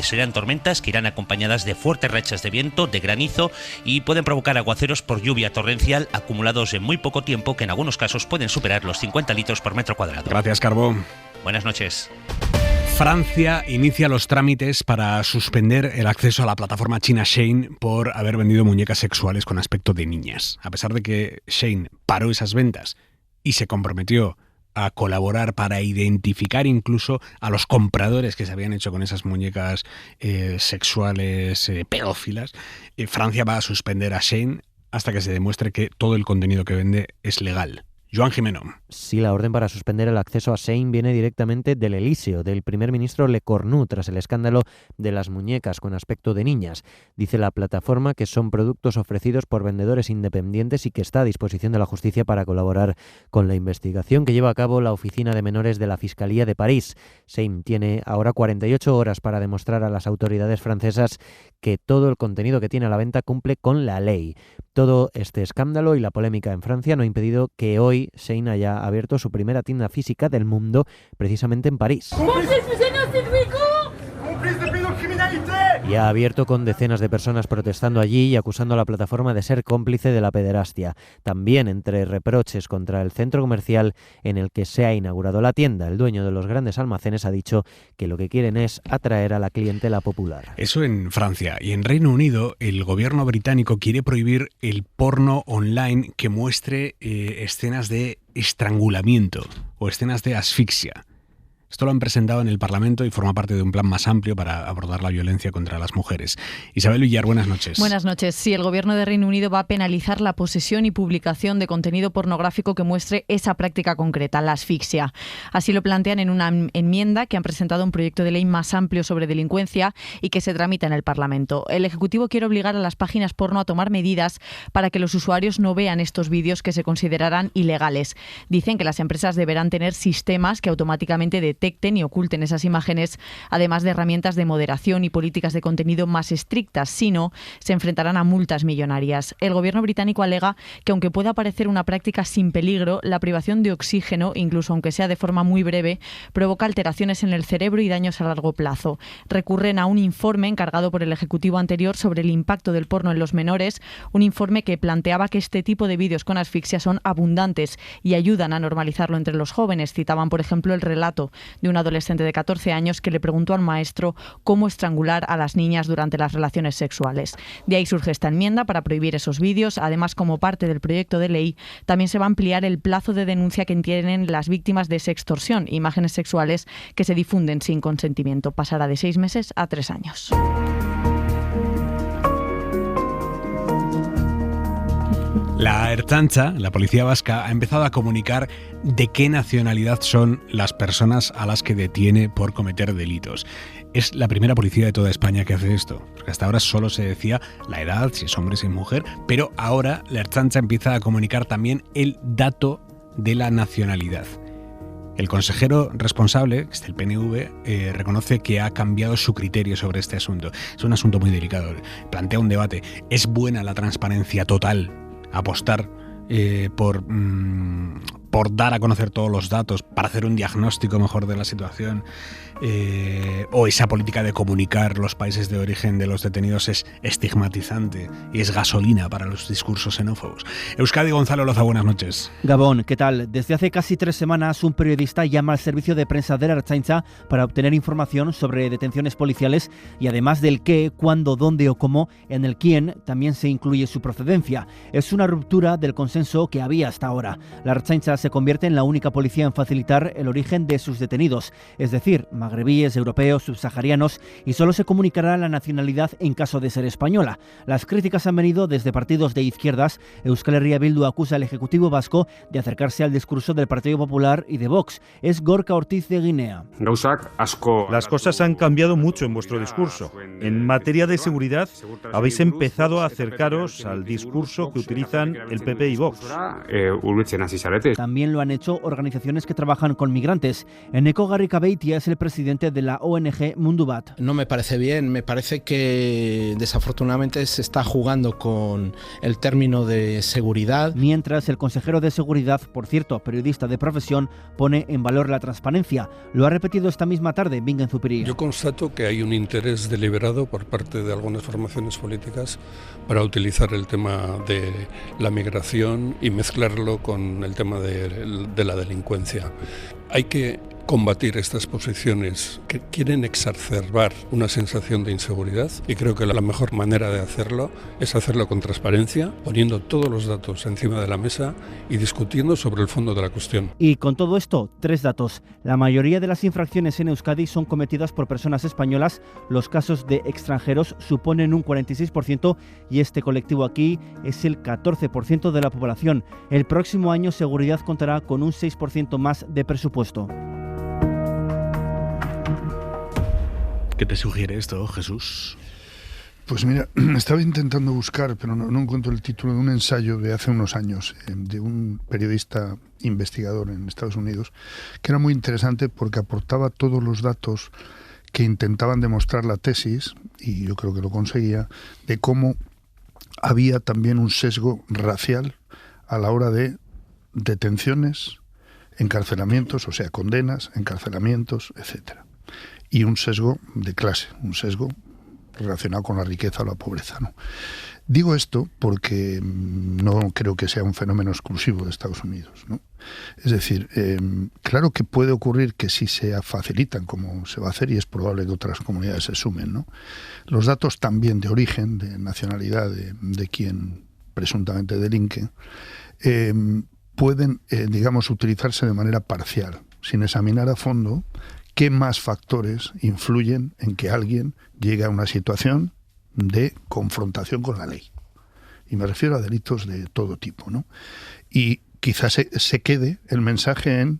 Serán tormentas que irán acompañadas de fuertes rachas de viento, de granizo, y pueden provocar aguaceros por lluvia torrencial acumulados en muy poco tiempo, que en algunos casos pueden superar los 50 litros por metro cuadrado. Gracias, Carbó. Buenas noches. Francia inicia los trámites para suspender el acceso a la plataforma china Shein por haber vendido muñecas sexuales con aspecto de niñas. A pesar de que Shein paró esas ventas y se comprometió a colaborar para identificar incluso a los compradores que se habían hecho con esas muñecas sexuales pedófilas, Francia va a suspender a Shein hasta que se demuestre que todo el contenido que vende es legal. Joan Jimeno. Sí, la orden para suspender el acceso a Shein viene directamente del Elíseo, del primer ministro Le Cornu, tras el escándalo de las muñecas con aspecto de niñas. Dice la plataforma que son productos ofrecidos por vendedores independientes y que está a disposición de la justicia para colaborar con la investigación que lleva a cabo la Oficina de Menores de la Fiscalía de París. Shein tiene ahora 48 horas para demostrar a las autoridades francesas que todo el contenido que tiene a la venta cumple con la ley. Todo este escándalo y la polémica en Francia no ha impedido que hoy Shein haya abierto su primera tienda física del mundo, precisamente en París. Y ha abierto con decenas de personas protestando allí y acusando a la plataforma de ser cómplice de la pederastia. También entre reproches contra el centro comercial en el que se ha inaugurado la tienda. El dueño de los grandes almacenes ha dicho que lo que quieren es atraer a la clientela popular. Eso en Francia. Y en Reino Unido, el gobierno británico quiere prohibir el porno online que muestre escenas de estrangulamiento o escenas de asfixia. Esto lo han presentado en el Parlamento y forma parte de un plan más amplio para abordar la violencia contra las mujeres. Isabel Villar, buenas noches. Buenas noches. Sí, el Gobierno de Reino Unido va a penalizar la posesión y publicación de contenido pornográfico que muestre esa práctica concreta, la asfixia. Así lo plantean en una enmienda que han presentado un proyecto de ley más amplio sobre delincuencia y que se tramita en el Parlamento. El Ejecutivo quiere obligar a las páginas porno a tomar medidas para que los usuarios no vean estos vídeos que se considerarán ilegales. Dicen que las empresas deberán tener sistemas que automáticamente detecten y oculten esas imágenes, además de herramientas de moderación y políticas de contenido más estrictas. Si no, se enfrentarán a multas millonarias. El gobierno británico alega que aunque pueda parecer una práctica sin peligro, la privación de oxígeno, incluso aunque sea de forma muy breve, provoca alteraciones en el cerebro y daños a largo plazo. Recurren a un informe encargado por el Ejecutivo anterior sobre el impacto del porno en los menores, un informe que planteaba que este tipo de vídeos con asfixia son abundantes y ayudan a normalizarlo entre los jóvenes. Citaban, por ejemplo, el relato de un adolescente de 14 años que le preguntó al maestro cómo estrangular a las niñas durante las relaciones sexuales. De ahí surge esta enmienda para prohibir esos vídeos. Además, como parte del proyecto de ley, también se va a ampliar el plazo de denuncia que tienen las víctimas de sextorsión, imágenes sexuales que se difunden sin consentimiento. Pasará de 6 meses a 3 años. La Ertzaintza, la policía vasca, ha empezado a comunicar de qué nacionalidad son las personas a las que detiene por cometer delitos. Es la primera policía de toda España que hace esto, porque hasta ahora solo se decía la edad, si es hombre, si es mujer, pero ahora la Ertzaintza empieza a comunicar también el dato de la nacionalidad. El consejero responsable, que es del PNV, reconoce que ha cambiado su criterio sobre este asunto. Es un asunto muy delicado, plantea un debate. ¿Es buena la transparencia total? Apostar por dar a conocer todos los datos, para hacer un diagnóstico mejor de la situación, o esa política de comunicar los países de origen de los detenidos es estigmatizante y es gasolina para los discursos xenófobos. Euskadi, Gonzalo Loza, buenas noches. Gabón, ¿qué tal? Desde hace casi 3 semanas un periodista llama al servicio de prensa de la Ertzaintza para obtener información sobre detenciones policiales y además del qué, cuándo, dónde o cómo, en el quién también se incluye su procedencia. Es una ruptura del consenso que había hasta ahora. La Ertzaintza se convierte en la única policía en facilitar el origen de sus detenidos, es decir, magrebíes, europeos, subsaharianos, y solo se comunicará la nacionalidad en caso de ser española. Las críticas han venido desde partidos de izquierdas. Euskal Herria Bildu acusa al Ejecutivo vasco de acercarse al discurso del Partido Popular y de Vox. Es Gorka Ortiz de Guinea. Las cosas han cambiado mucho en vuestro discurso. En materia de seguridad, habéis empezado a acercaros al discurso que utilizan el PP y Vox. También lo han hecho organizaciones que trabajan con migrantes. Eneko Garrikabeitia es el presidente de la ONG Mundu Bat. No me parece bien, me parece que desafortunadamente se está jugando con el término de seguridad. Mientras el consejero de Seguridad, por cierto, periodista de profesión, pone en valor la transparencia. Lo ha repetido esta misma tarde Bingen Zupiria. Yo constato que hay un interés deliberado por parte de algunas formaciones políticas para utilizar el tema de la migración y mezclarlo con el tema de la delincuencia. Hay que combatir estas posiciones que quieren exacerbar una sensación de inseguridad, y creo que la mejor manera de hacerlo es hacerlo con transparencia, poniendo todos los datos encima de la mesa y discutiendo sobre el fondo de la cuestión. Y con todo esto, 3 datos. La mayoría de las infracciones en Euskadi son cometidas por personas españolas. Los casos de extranjeros suponen un 46% y este colectivo aquí es el 14% de la población. El próximo año Seguridad contará con un 6% más de presupuesto. ¿Qué te sugiere esto, Jesús? Pues mira, estaba intentando buscar, pero no encuentro el título, de un ensayo de hace unos años de un periodista investigador en Estados Unidos, que era muy interesante porque aportaba todos los datos que intentaban demostrar la tesis, y yo creo que lo conseguía, de cómo había también un sesgo racial a la hora de detenciones, encarcelamientos, o sea, condenas, encarcelamientos, etcétera. Y un sesgo de clase, un sesgo relacionado con la riqueza o la pobreza, ¿no? Digo esto porque no creo que sea un fenómeno exclusivo de Estados Unidos, ¿no? Es decir, claro que puede ocurrir que sí se facilitan, como se va a hacer, y es probable que otras comunidades se sumen, ¿no? Los datos también de origen, de nacionalidad de quien presuntamente delinque, pueden, digamos, utilizarse de manera parcial, sin examinar a fondo qué más factores influyen en que alguien llegue a una situación de confrontación con la ley. Y me refiero a delitos de todo tipo, ¿no? Y quizás se quede el mensaje en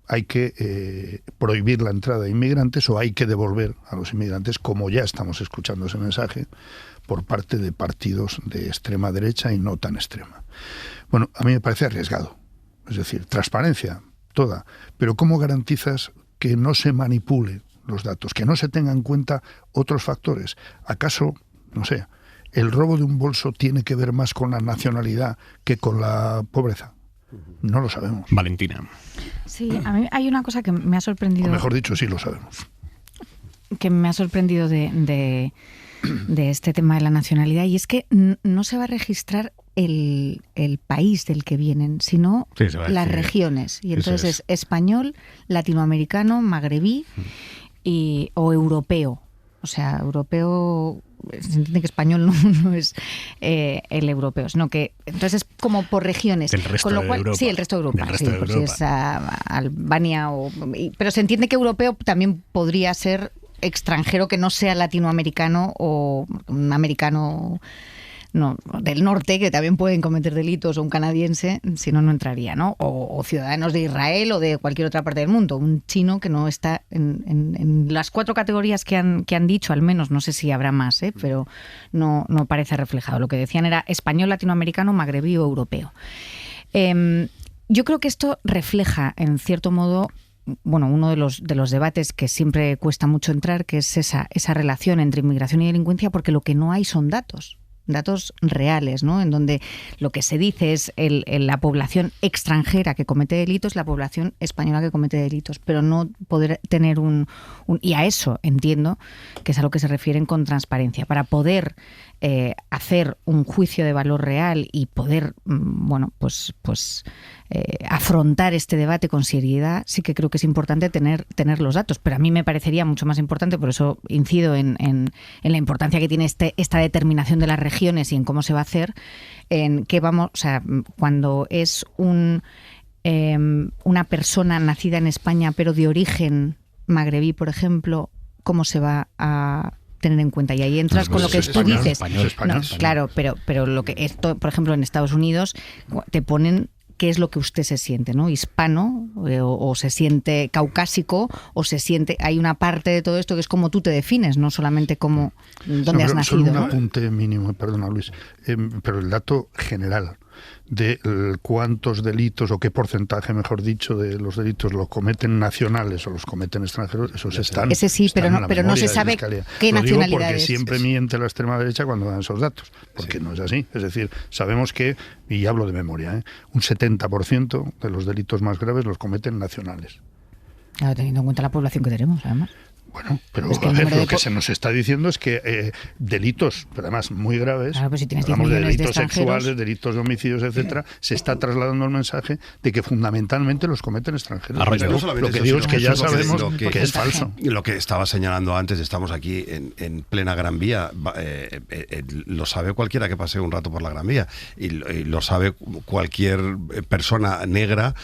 hay que prohibir la entrada de inmigrantes o hay que devolver a los inmigrantes, como ya estamos escuchando ese mensaje por parte de partidos de extrema derecha y no tan extrema. Bueno, a mí me parece arriesgado. Es decir, transparencia toda, pero ¿cómo garantizas que no se manipule los datos, que no se tengan en cuenta otros factores? ¿Acaso, no sé, el robo de un bolso tiene que ver más con la nacionalidad que con la pobreza? No lo sabemos. Valentina. Sí, a mí hay una cosa que me ha sorprendido. O mejor dicho, sí lo sabemos. Que me ha sorprendido de este tema de la nacionalidad, y es que no se va a registrar el país del que vienen, sino las regiones. Y entonces es español, latinoamericano, magrebí o europeo. O sea, europeo, se entiende que español no es el europeo, sino que entonces es como por regiones. El resto con lo cual, de Europa. Sí, el resto de Europa. Resto de Europa. Si es Albania pero se entiende que europeo también podría ser extranjero que no sea latinoamericano o un americano del norte, que también pueden cometer delitos, o un canadiense, si no entraría, ¿no? O ciudadanos de Israel o de cualquier otra parte del mundo. Un chino que no está en las 4 categorías que han dicho, al menos, no sé si habrá más, pero no parece reflejado. Lo que decían era español, latinoamericano, magrebí o europeo. Yo creo que esto refleja, en cierto modo, uno de los debates que siempre cuesta mucho entrar, que es esa relación entre inmigración y delincuencia, porque lo que no hay son datos reales, ¿no? En donde lo que se dice es la población extranjera que comete delitos, la población española que comete delitos, pero no poder tener y a eso entiendo que es a lo que se refieren con transparencia, para poder hacer un juicio de valor real y poder, afrontar este debate con seriedad. Sí que creo que es importante tener los datos, pero a mí me parecería mucho más importante, por eso incido en la importancia que tiene esta determinación de las regiones y en cómo se va a hacer, en qué vamos, o sea, cuando es una persona nacida en España pero de origen magrebí, por ejemplo, cómo se va a tener en cuenta. Y ahí entras con lo que tú dices. Español. Claro, pero lo que esto, por ejemplo, en Estados Unidos te ponen qué es lo que usted se siente, ¿no? Hispano, o se siente caucásico, o se siente... Hay una parte de todo esto que es como tú te defines, no solamente como dónde has nacido. Solo un apunte mínimo, perdona Luis, pero el dato general de cuántos delitos o qué porcentaje, mejor dicho, de los delitos los cometen nacionales o los cometen extranjeros, esos están. Ese sí, pero no se sabe qué nacionalidad porque es. Siempre miente la extrema derecha cuando dan esos datos, porque no es así. Es decir, sabemos que, y hablo de memoria, un 70% de los delitos más graves los cometen nacionales. Claro, teniendo en cuenta la población que tenemos, además. Bueno, pero es que lo que se nos está diciendo es que delitos, pero además muy graves, claro, pues si hablamos de delitos sexuales, delitos de homicidios, etcétera, se está trasladando el mensaje de que fundamentalmente los cometen extranjeros. Lo que digo es que ya sabemos que es falso. Lo que estaba señalando antes, estamos aquí en plena Gran Vía, lo sabe cualquiera que pase un rato por la Gran Vía, y lo sabe cualquier persona negra,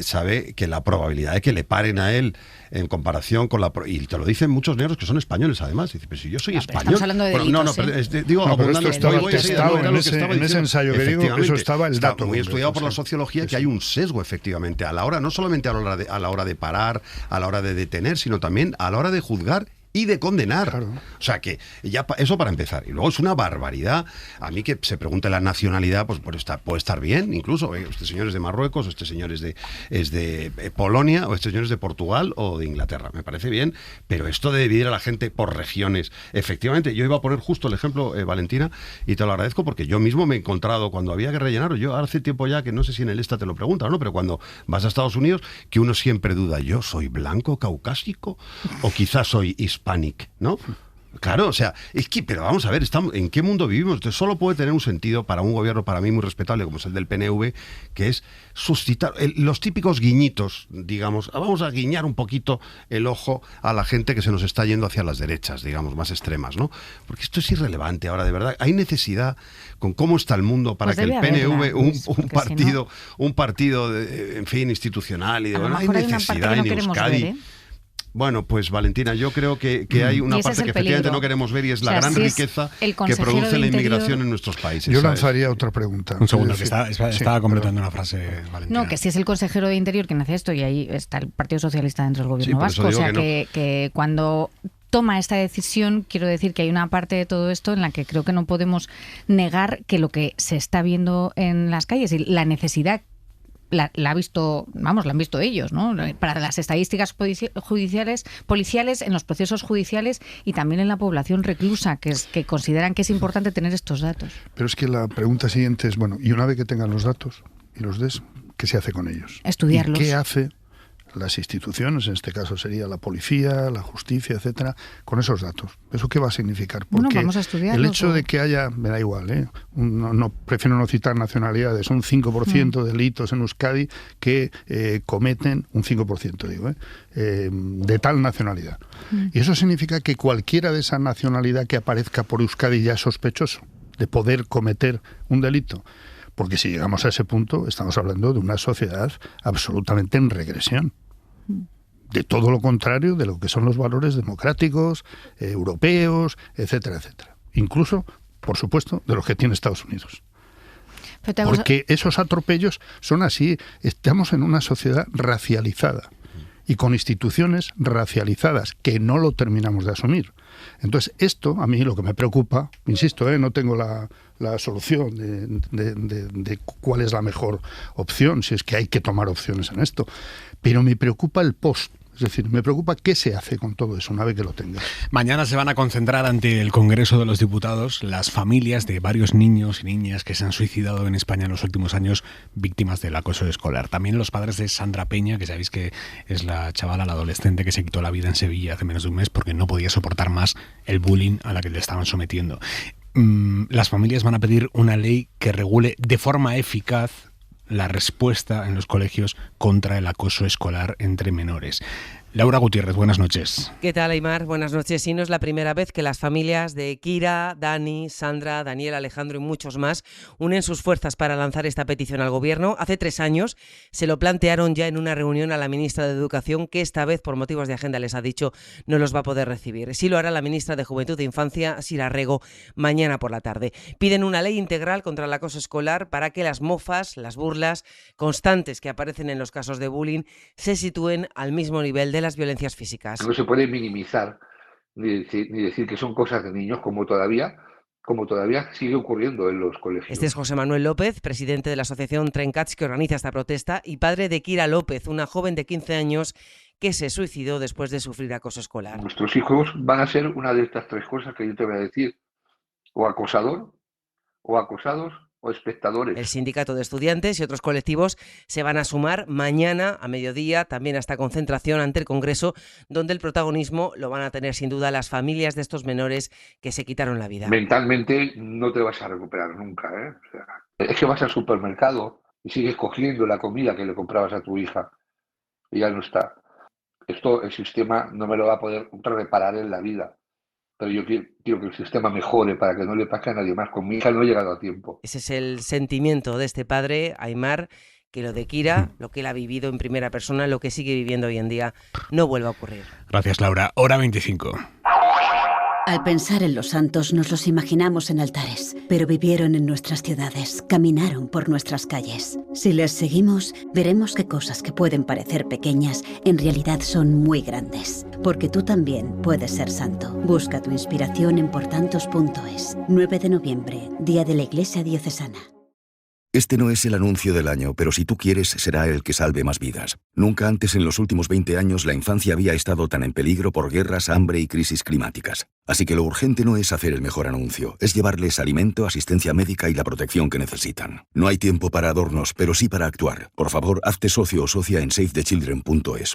sabe que la probabilidad de que le paren a él en comparación con y te lo dicen muchos negros que son españoles, además. Dice, pero si yo soy español. Estamos hablando de delitos, pero esto estaba testado en ese ensayo que digo, eso estaba el dato. Muy estudiado por la sociología, que hay un sesgo, efectivamente, a la hora, no solamente a la hora de parar, a la hora de detener, sino también a la hora de juzgar y de condenar. Claro. O sea que ya eso para empezar. Y luego es una barbaridad. A mí que se pregunte la nacionalidad, pues puede estar bien, incluso. Este señor es de Marruecos, este señor es de Polonia, o este señor es de Portugal o de Inglaterra. Me parece bien, pero esto de dividir a la gente por regiones, efectivamente, yo iba a poner justo el ejemplo, Valentina, y te lo agradezco porque yo mismo me he encontrado cuando había que rellenar, yo hace tiempo ya, que no sé si en el ESTA te lo preguntan, ¿no? Pero cuando vas a Estados Unidos, que uno siempre duda, ¿yo soy blanco, caucásico? ¿O quizás soy hispanic, ¿no? Claro, o sea, es que, pero vamos a ver, ¿en qué mundo vivimos? Entonces solo puede tener un sentido para un gobierno, para mí muy respetable, como es el del PNV, que es suscitar los típicos guiñitos, digamos, vamos a guiñar un poquito el ojo a la gente que se nos está yendo hacia las derechas, digamos, más extremas, ¿no? Porque esto es irrelevante ahora, de verdad. Hay necesidad, con cómo está el mundo, para que el PNV, un partido en fin, institucional, y de verdad, hay necesidad en Euskadi. Bueno, pues Valentina, yo creo que hay una parte que efectivamente no queremos ver, y es la gran riqueza que produce la inmigración en nuestros países. Yo lanzaría otra pregunta. Un segundo, que estaba completando una frase, Valentina. No, que si es el consejero de Interior quien hace esto, y ahí está el Partido Socialista dentro del gobierno vasco, o sea que cuando toma esta decisión, quiero decir que hay una parte de todo esto en la que creo que no podemos negar que lo que se está viendo en las calles y la necesidad la han visto ellos, ¿no? Para las estadísticas policiales, en los procesos judiciales y también en la población reclusa, que consideran que es importante tener estos datos. Pero es que la pregunta siguiente es, bueno, y una vez que tengan los datos y los des, ¿qué se hace con ellos? Estudiarlos. ¿Y qué hace las instituciones, en este caso sería la policía, la justicia, etcétera, con esos datos. ¿Eso qué va a significar? Porque vamos a estudiarlos, el hecho de que haya, me da igual, prefiero no citar nacionalidades, un 5% de delitos en Euskadi que cometen, un 5% digo, de tal nacionalidad. Y eso significa que cualquiera de esa nacionalidad que aparezca por Euskadi ya es sospechoso de poder cometer un delito. Porque si llegamos a ese punto, estamos hablando de una sociedad absolutamente en regresión. De todo lo contrario de lo que son los valores democráticos, europeos, etcétera, etcétera. Incluso, por supuesto, de los que tiene Estados Unidos. Porque esos atropellos son así. Estamos en una sociedad racializada y con instituciones racializadas que no lo terminamos de asumir. Entonces, esto a mí lo que me preocupa, insisto, no tengo la solución de cuál es la mejor opción, si es que hay que tomar opciones en esto, pero me preocupa el post. Es decir, me preocupa qué se hace con todo eso una vez que lo tenga. Mañana se van a concentrar ante el Congreso de los Diputados las familias de varios niños y niñas que se han suicidado en España en los últimos años víctimas del acoso escolar. También los padres de Sandra Peña, que sabéis que es la chavala, la adolescente que se quitó la vida en Sevilla hace menos de un mes porque no podía soportar más el bullying a la que le estaban sometiendo. Las familias van a pedir una ley que regule de forma eficaz la respuesta en los colegios contra el acoso escolar entre menores. Laura Gutiérrez, buenas noches. ¿Qué tal, Aimar? Buenas noches. Sí, no es la primera vez que las familias de Kira, Dani, Sandra, Daniel, Alejandro y muchos más unen sus fuerzas para lanzar esta petición al Gobierno. Hace 3 años se lo plantearon ya en una reunión a la ministra de Educación, que esta vez, por motivos de agenda, les ha dicho no los va a poder recibir. Sí lo hará la ministra de Juventud e Infancia, Sira Rego, mañana por la tarde. Piden una ley integral contra el acoso escolar para que las mofas, las burlas constantes que aparecen en los casos de bullying se sitúen al mismo nivel de las violencias físicas. No se puede minimizar ni decir que son cosas de niños, como todavía sigue ocurriendo en los colegios. Este es José Manuel López, presidente de la asociación Trencats, que organiza esta protesta, y padre de Kira López, una joven de 15 años que se suicidó después de sufrir acoso escolar. Nuestros hijos van a ser una de estas 3 cosas que yo te voy a decir: o acosador, o acosados, o espectadores. El sindicato de estudiantes y otros colectivos se van a sumar mañana a mediodía también a esta concentración ante el Congreso, donde el protagonismo lo van a tener sin duda las familias de estos menores que se quitaron la vida. Mentalmente no te vas a recuperar nunca, ¿eh? O sea, es que vas al supermercado y sigues cogiendo la comida que le comprabas a tu hija y ya no está. Esto el sistema no me lo va a poder reparar en la vida. Pero yo quiero que el sistema mejore para que no le pase a nadie más. Con mi hija no he llegado a tiempo. Ese es el sentimiento de este padre, Aimar, que lo de Kira, lo que él ha vivido en primera persona, lo que sigue viviendo hoy en día, no vuelva a ocurrir. Gracias, Laura. Hora 25. Al pensar en los santos nos los imaginamos en altares, pero vivieron en nuestras ciudades, caminaron por nuestras calles. Si les seguimos, veremos que cosas que pueden parecer pequeñas en realidad son muy grandes. Porque tú también puedes ser santo. Busca tu inspiración en portantos.es. 9 de noviembre, Día de la Iglesia Diocesana. Este no es el anuncio del año, pero si tú quieres, será el que salve más vidas. Nunca antes en los últimos 20 años la infancia había estado tan en peligro por guerras, hambre y crisis climáticas. Así que lo urgente no es hacer el mejor anuncio, es llevarles alimento, asistencia médica y la protección que necesitan. No hay tiempo para adornos, pero sí para actuar. Por favor, hazte socio o socia en savethechildren.es.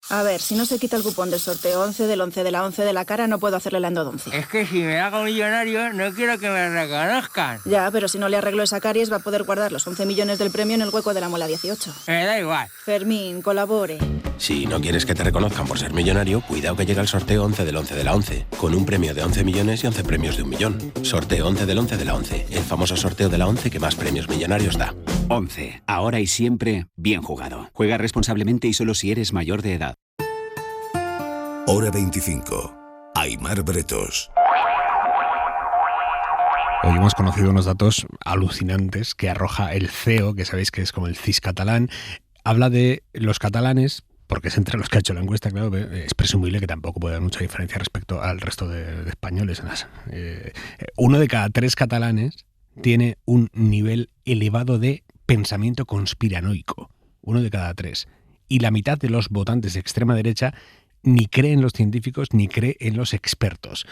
A ver, si no se quita el cupón del sorteo 11 del 11 de la 11 de la cara, no puedo hacerle la endodoncia. Es que si me hago millonario, no quiero que me reconozcan. Ya, pero si no le arreglo esa caries, va a poder guardar los 11 millones del premio en el hueco de la muela 18. Me da igual. Fermín, colabore. Si no quieres que te reconozcan por ser millonario, cuidado que llega el sorteo 11 del 11 de la 11, con un premio de 11 millones y 11 premios de 1 millón. Sorteo 11 del 11 de la 11, el famoso sorteo de la 11 que más premios millonarios da. 11. Ahora y siempre, bien jugado. Juega responsablemente y solo si eres mayor de edad. Hora 25. Aimar Bretos. Hoy hemos conocido unos datos alucinantes que arroja el CEO, que sabéis que es como el CIS catalán. Habla de los catalanes, porque es entre los que ha hecho la encuesta, claro, es presumible que tampoco puede haber mucha diferencia respecto al resto de españoles. 1 de cada 3 catalanes tiene un nivel elevado de pensamiento conspiranoico. 1 de cada 3. Y la mitad de los votantes de extrema derecha ni cree en los científicos ni cree en los expertos.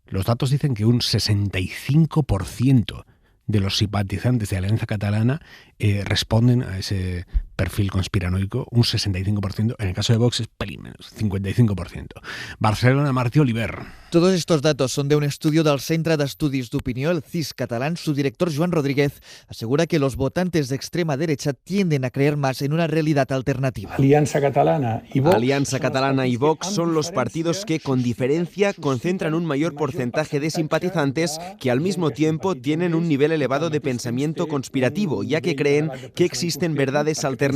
Los datos dicen que un 65% de los simpatizantes de Alianza Catalana responden a ese perfil conspiranoico, un 65%. En el caso de Vox es pelín menos, 55%. Barcelona, Martí Oliver. Todos estos datos son de un estudio del Centre d'Estudis d'Opinió, el CIS catalán. Su director, Joan Rodríguez, asegura que los votantes de extrema derecha tienden a creer más en una realidad alternativa. Alianza Catalana y Vox son los partidos que, con diferencia, concentran un mayor porcentaje de simpatizantes que al mismo tiempo tienen un nivel elevado de pensamiento conspirativo, ya que creen que existen verdades alternativas.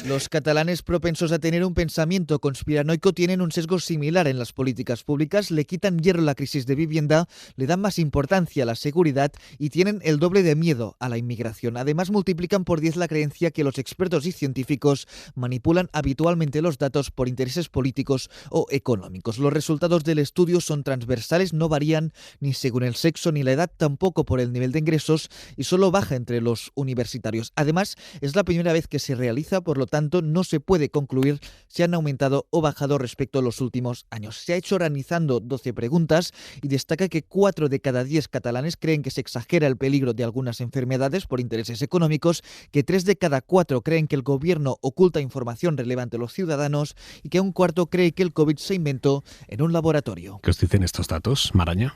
Los catalanes propensos a tener un pensamiento conspiranoico tienen un sesgo similar en las políticas públicas, le quitan hierro a la crisis de vivienda, le dan más importancia a la seguridad y tienen el doble de miedo a la inmigración. Además, multiplican por 10 la creencia que los expertos y científicos manipulan habitualmente los datos por intereses políticos o económicos. Los resultados del estudio son transversales, no varían ni según el sexo ni la edad, tampoco por el nivel de ingresos y solo baja entre los universitarios. Además, es la primera vez que se realiza, por lo tanto, no se puede concluir si han aumentado o bajado respecto a los últimos años. Se ha hecho organizando 12 preguntas y destaca que 4 de cada 10 catalanes creen que se exagera el peligro de algunas enfermedades por intereses económicos, que 3 de cada 4 creen que el gobierno oculta información relevante a los ciudadanos y que un cuarto cree que el COVID se inventó en un laboratorio. ¿Qué os dicen estos datos, Maraña?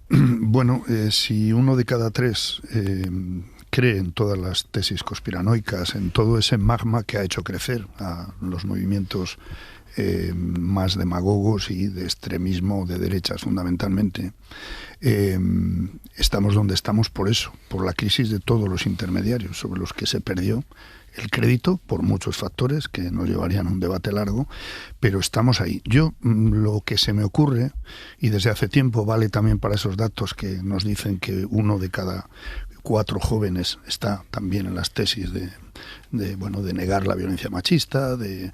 Bueno, si 1 de cada 3 cree en todas las tesis conspiranoicas, en todo ese magma que ha hecho crecer a los movimientos más demagogos y de extremismo de derechas fundamentalmente. Estamos donde estamos por eso, por la crisis de todos los intermediarios sobre los que se perdió el crédito por muchos factores que nos llevarían a un debate largo, pero estamos ahí. Yo, lo que se me ocurre, y desde hace tiempo vale también para esos datos que nos dicen que 1 de cada 4 jóvenes está también en las tesis de negar la violencia machista, de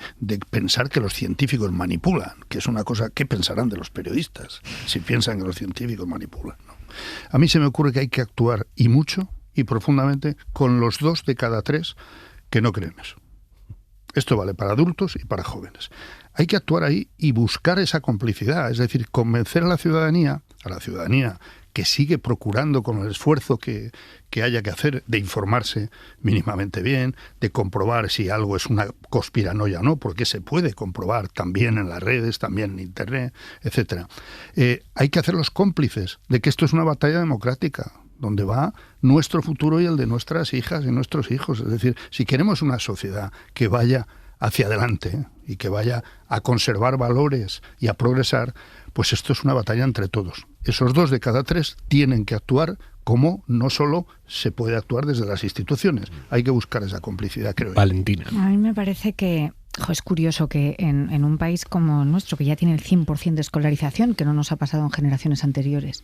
pensar que los científicos manipulan, que es una cosa, ¿qué pensarán de los periodistas si piensan que los científicos manipulan? ¿No? A mí se me ocurre que hay que actuar, y mucho, y profundamente, con los 2 de cada 3 que no creen eso. Esto vale para adultos y para jóvenes. Hay que actuar ahí y buscar esa complicidad, es decir, convencer a la ciudadanía que sigue procurando con el esfuerzo que haya que hacer de informarse mínimamente bien, de comprobar si algo es una conspiranoia o no, porque se puede comprobar también en las redes, también en Internet, etcétera. Hay que hacerlos cómplices de que esto es una batalla democrática, donde va nuestro futuro y el de nuestras hijas y nuestros hijos. Es decir, si queremos una sociedad que vaya hacia adelante y que vaya a conservar valores y a progresar, pues esto es una batalla entre todos. Esos 2 de cada 3 tienen que actuar como no solo se puede actuar desde las instituciones. Hay que buscar esa complicidad, creo. Valentina. A mí me parece que es curioso que en un país como el nuestro, que ya tiene el 100% de escolarización, que no nos ha pasado en generaciones anteriores,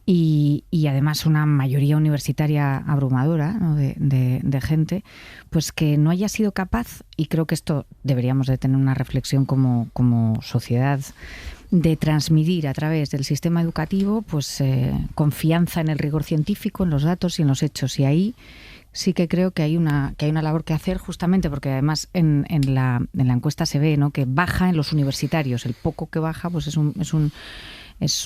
y además una mayoría universitaria abrumadora, ¿no? de gente, pues que no haya sido capaz, y creo que esto deberíamos de tener una reflexión como sociedad, de transmitir a través del sistema educativo pues confianza en el rigor científico, en los datos y en los hechos. Y ahí sí que creo que hay una labor que hacer, justamente porque además en la encuesta se ve, ¿no?, que baja en los universitarios. El poco que baja pues es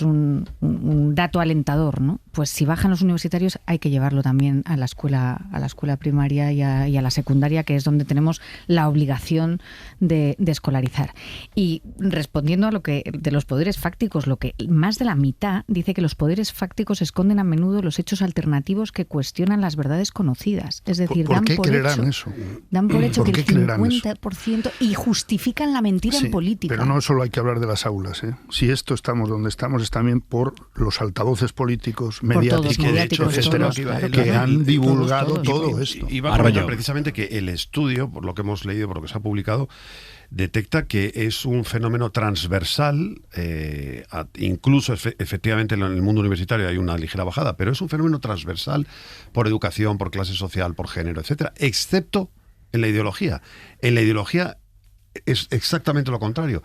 un dato alentador, ¿no? Pues si bajan los universitarios hay que llevarlo también a la escuela primaria y a la secundaria, que es donde tenemos la obligación de escolarizar. Y respondiendo a lo que de los poderes fácticos, lo que más de la mitad dice que los poderes fácticos esconden a menudo los hechos alternativos que cuestionan las verdades conocidas. Es decir, dan por hecho que el 50% y justifican la mentira en política. Pero no solo hay que hablar de las aulas, ¿eh? Si esto estamos donde estamos es también por los altavoces políticos, mediáticos, que han divulgado todo esto. Y va a comentar precisamente que el estudio, por lo que hemos leído, por lo que se ha publicado, detecta que es un fenómeno transversal, incluso efectivamente en el mundo universitario hay una ligera bajada, pero es un fenómeno transversal por educación, por clase social, por género, etcétera, excepto en la ideología. En la ideología es exactamente lo contrario.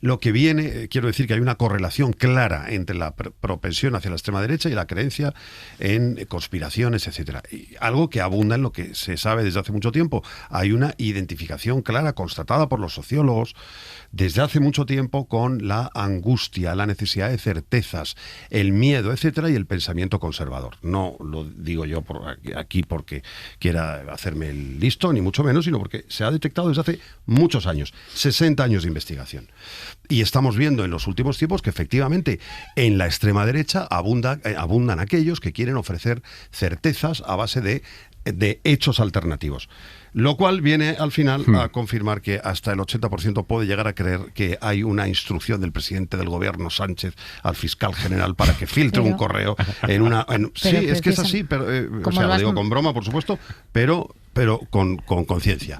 lo que viene, quiero decir que hay una correlación clara entre la propensión hacia la extrema derecha y la creencia en conspiraciones, etcétera. Y algo que abunda en lo que se sabe desde hace mucho tiempo. Hay una identificación clara, constatada por los sociólogos desde hace mucho tiempo, con la angustia, la necesidad de certezas, el miedo, etcétera, y el pensamiento conservador. No lo digo yo aquí porque quiera hacerme el listo, ni mucho menos, sino porque se ha detectado desde hace muchos años, 60 años de investigación. Y estamos viendo en los últimos tiempos que efectivamente en la extrema derecha abundan aquellos que quieren ofrecer certezas a base de hechos alternativos. Lo cual viene al final a confirmar que hasta el 80% puede llegar a creer que hay una instrucción del presidente del gobierno, Sánchez, al fiscal general para que filtre un correo en una... sí, es que es así, pero, o sea, lo digo con broma, por supuesto, pero con conciencia.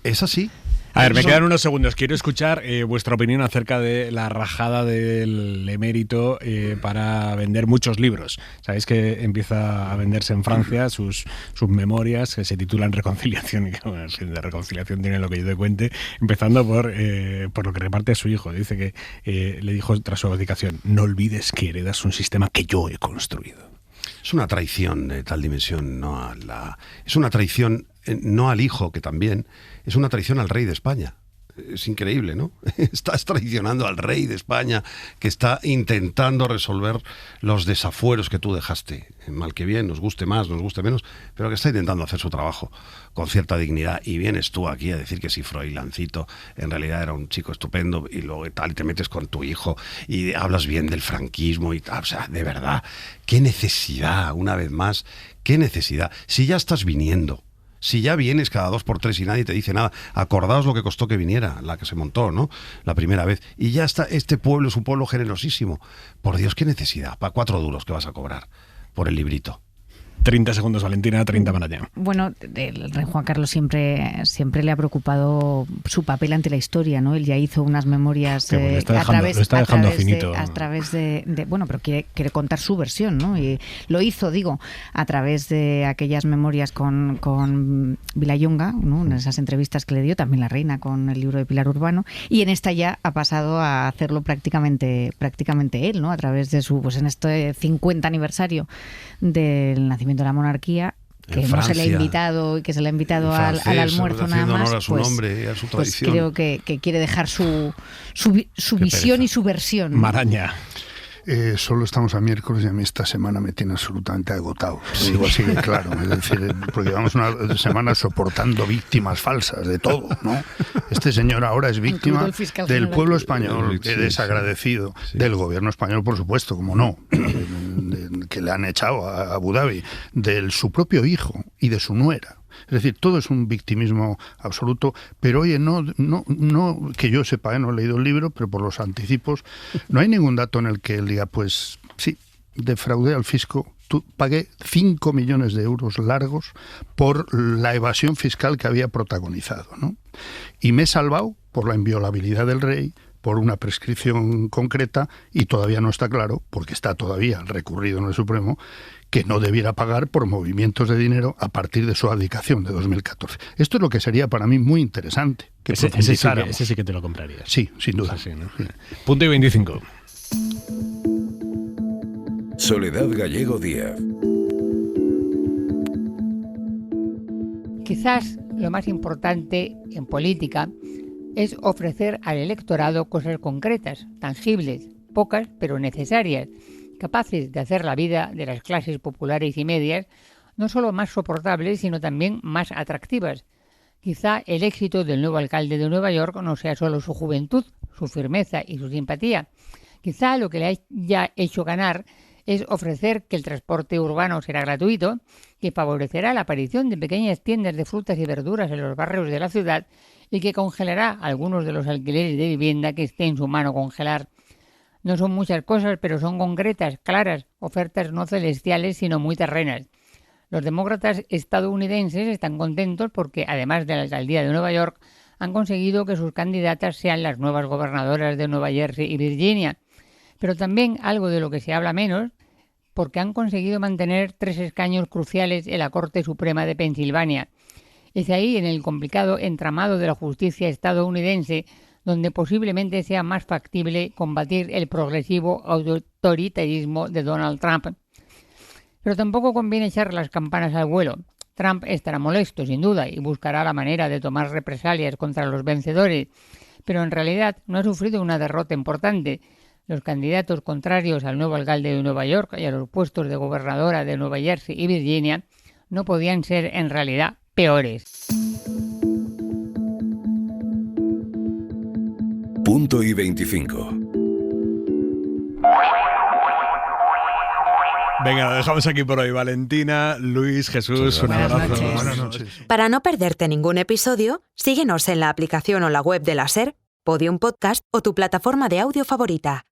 Es así. A ver, me quedan unos segundos. Quiero escuchar vuestra opinión acerca de la rajada del emérito para vender muchos libros. Sabéis que empieza a venderse en Francia sus memorias que se titulan Reconciliación, y que, bueno, de reconciliación tiene lo que yo te cuente, empezando por lo que reparte a su hijo. Dice que le dijo tras su abdicación: no olvides que heredas un sistema que yo he construido. Es una traición de tal dimensión, es una traición no al hijo, que también, es una traición al rey de España. Es increíble, ¿no? Estás traicionando al rey de España, que está intentando resolver los desafueros que tú dejaste, mal que bien, nos guste más, nos guste menos, pero que está intentando hacer su trabajo con cierta dignidad, y vienes tú aquí a decir que si Froilancito en realidad era un chico estupendo, y luego tal, y te metes con tu hijo y hablas bien del franquismo y tal. O sea, de verdad, qué necesidad, una vez más, qué necesidad, si ya estás viniendo. Si ya vienes cada 2 por 3 y nadie te dice nada. Acordaos lo que costó que viniera, la que se montó, ¿no? La primera vez. Y ya está, este pueblo es un pueblo generosísimo. Por Dios, qué necesidad. Para 4 duros que vas a cobrar por el librito. 30 segundos, Valentina, 30 para allá. Bueno, el rey Juan Carlos siempre le ha preocupado su papel ante la historia, ¿no? Él ya hizo unas memorias lo está dejando finito. A través de bueno, pero quiere contar su versión, ¿no? Y lo hizo, a través de aquellas memorias con Vilallonga, ¿no? En esas entrevistas que le dio, también la reina con el libro de Pilar Urbano, y en esta ya ha pasado a hacerlo prácticamente él, ¿no? A través de su, pues en este 50 aniversario del nacimiento de la monarquía, que no se le ha invitado y que se le ha invitado al almuerzo nada más, a su nombre y a su tradición. Pues creo que quiere dejar su visión y su versión. Maraña. Solo estamos a miércoles y a mí esta semana me tiene absolutamente agotado. Digo así que claro, es decir, porque llevamos una semana soportando víctimas falsas de todo, ¿no? Este señor ahora es víctima del pueblo español, desagradecido, del gobierno español, por supuesto, como no, que le han echado a Abu Dhabi, de su propio hijo y de su nuera. Es decir, todo es un victimismo absoluto, pero oye, no que yo sepa, no he leído el libro, pero por los anticipos, no hay ningún dato en el que él diga, pues sí, defraudé al fisco, pagué 5 millones de euros largos por la evasión fiscal que había protagonizado, ¿no? Y me he salvado por la inviolabilidad del rey, por una prescripción concreta, y todavía no está claro, porque está todavía recurrido en el Supremo, que no debiera pagar por movimientos de dinero a partir de su abdicación de 2014. Esto es lo que sería para mí muy interesante. Que ese sí que te lo comprarías. Sí, sin duda. Sí, ¿no? Sí. Punto y 25. Soledad Gallego Díaz. Quizás lo más importante en política es ofrecer al electorado cosas concretas, tangibles, pocas pero necesarias, capaces de hacer la vida de las clases populares y medias no solo más soportables, sino también más atractivas. Quizá el éxito del nuevo alcalde de Nueva York no sea solo su juventud, su firmeza y su simpatía. Quizá lo que le haya hecho ganar es ofrecer que el transporte urbano será gratuito, que favorecerá la aparición de pequeñas tiendas de frutas y verduras en los barrios de la ciudad y que congelará algunos de los alquileres de vivienda que esté en su mano congelar. No son muchas cosas, pero son concretas, claras, ofertas no celestiales, sino muy terrenas. Los demócratas estadounidenses están contentos porque, además de la alcaldía de Nueva York, han conseguido que sus candidatas sean las nuevas gobernadoras de Nueva Jersey y Virginia. Pero también algo de lo que se habla menos, porque han conseguido mantener 3 escaños cruciales en la Corte Suprema de Pensilvania. Es ahí, en el complicado entramado de la justicia estadounidense, donde posiblemente sea más factible combatir el progresivo autoritarismo de Donald Trump. Pero tampoco conviene echar las campanas al vuelo. Trump estará molesto, sin duda, y buscará la manera de tomar represalias contra los vencedores, pero en realidad no ha sufrido una derrota importante. Los candidatos contrarios al nuevo alcalde de Nueva York y a los puestos de gobernadora de Nueva Jersey y Virginia no podían ser en realidad peores. Punto y 25. Venga, lo dejamos aquí por hoy. Valentina, Luis, Jesús, un abrazo. Buenas noches. Para no perderte ningún episodio, síguenos en la aplicación o la web de la SER, Podium Podcast o tu plataforma de audio favorita.